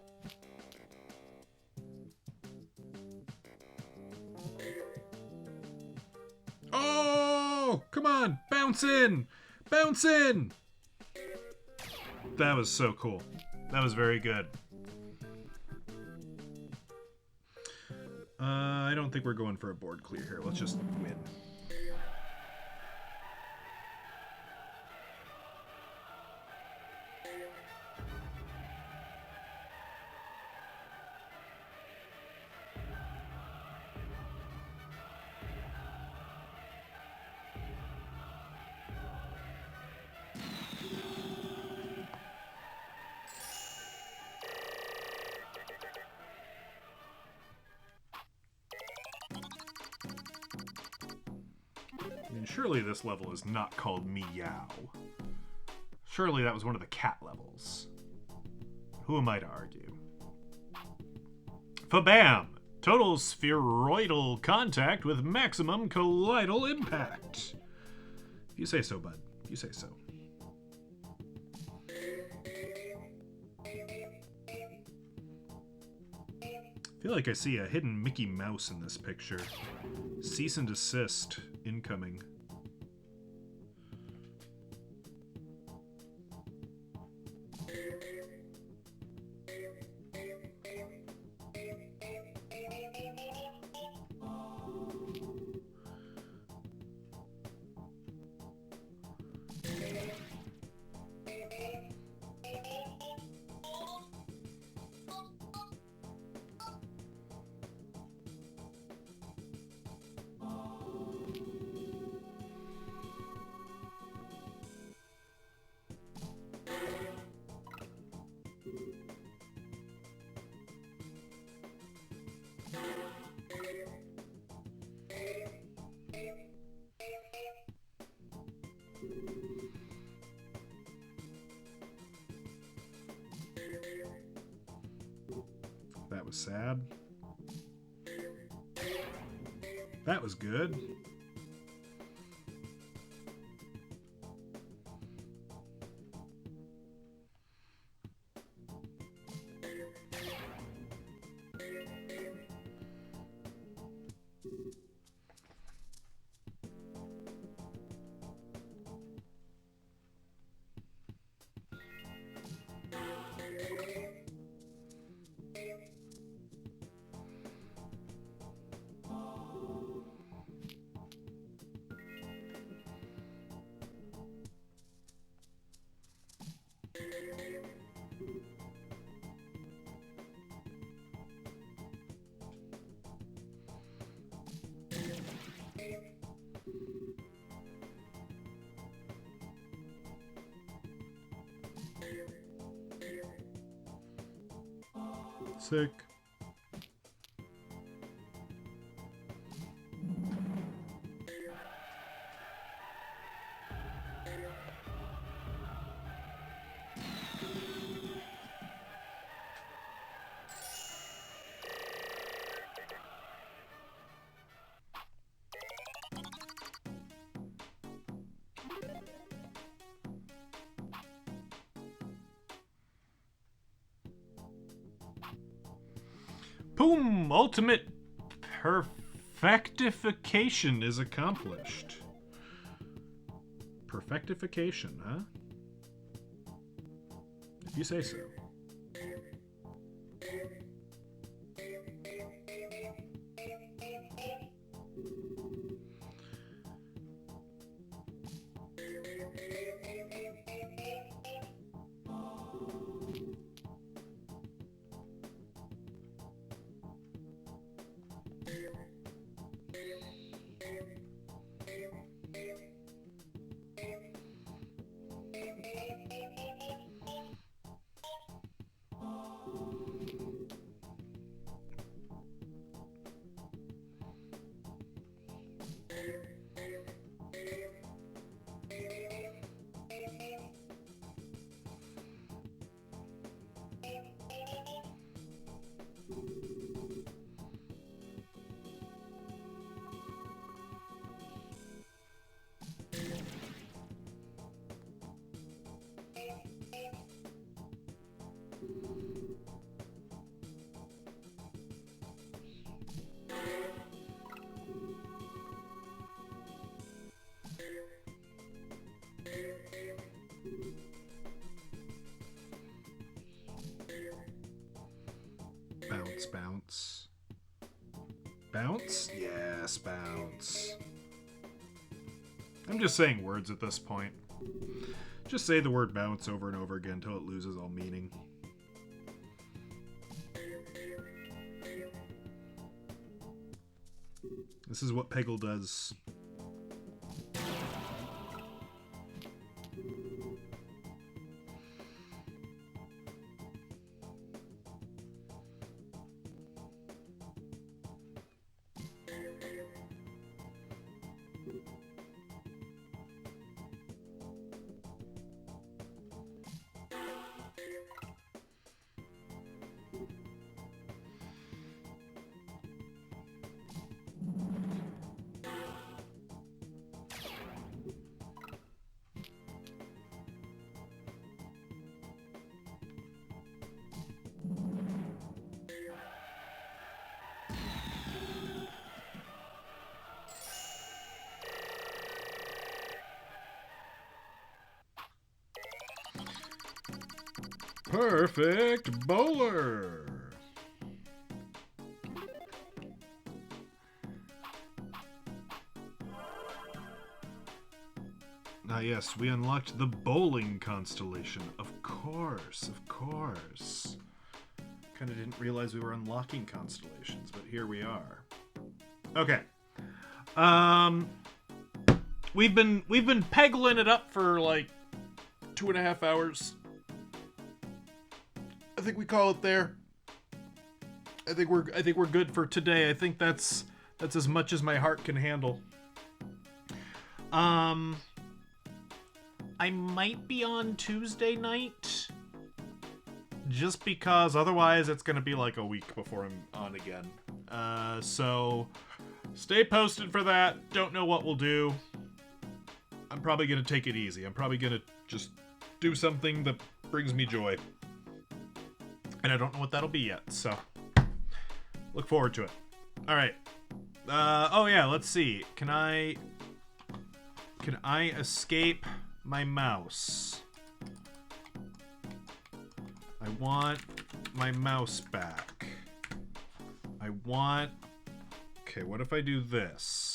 Oh, come on, bounce in, bounce in. That was so cool. That was very good. I don't think we're going for a board clear here. Let's just win. I mean, surely this level is not called Meow. Surely that was one of the cat levels. Who am I to argue? Fabam! Total spheroidal contact with maximum colloidal impact. If you say so, bud. If you say so. I feel like I see a hidden Mickey Mouse in this picture. Cease and desist incoming. That was sad. That was good. Sick. Boom! Ultimate perfectification is accomplished. Perfectification, huh? If you say so. Bounce, bounce. Bounce? Yes, bounce. I'm just saying words at this point. Just say the word bounce over and over again until it loses all meaning. This is what Peggle does. Perfect bowler. Ah, yes, we unlocked the bowling constellation. Of course, of course. Kind of didn't realize we were unlocking constellations, but here we are. Okay. We've been peggling it up for like 2.5 hours. I think we call it there. I think we're good for today. I think that's as much as my heart can handle. I might be on Tuesday night, just because otherwise it's gonna be like a week before I'm on again. So stay posted for that. Don't know what we'll do. I'm probably gonna take it easy. I'm probably gonna just do something that brings me joy, and I don't know what that'll be yet. So look forward to it. All right. Oh yeah. Let's see. Can I escape my mouse? I want my mouse back. I want... Okay, what if I do this?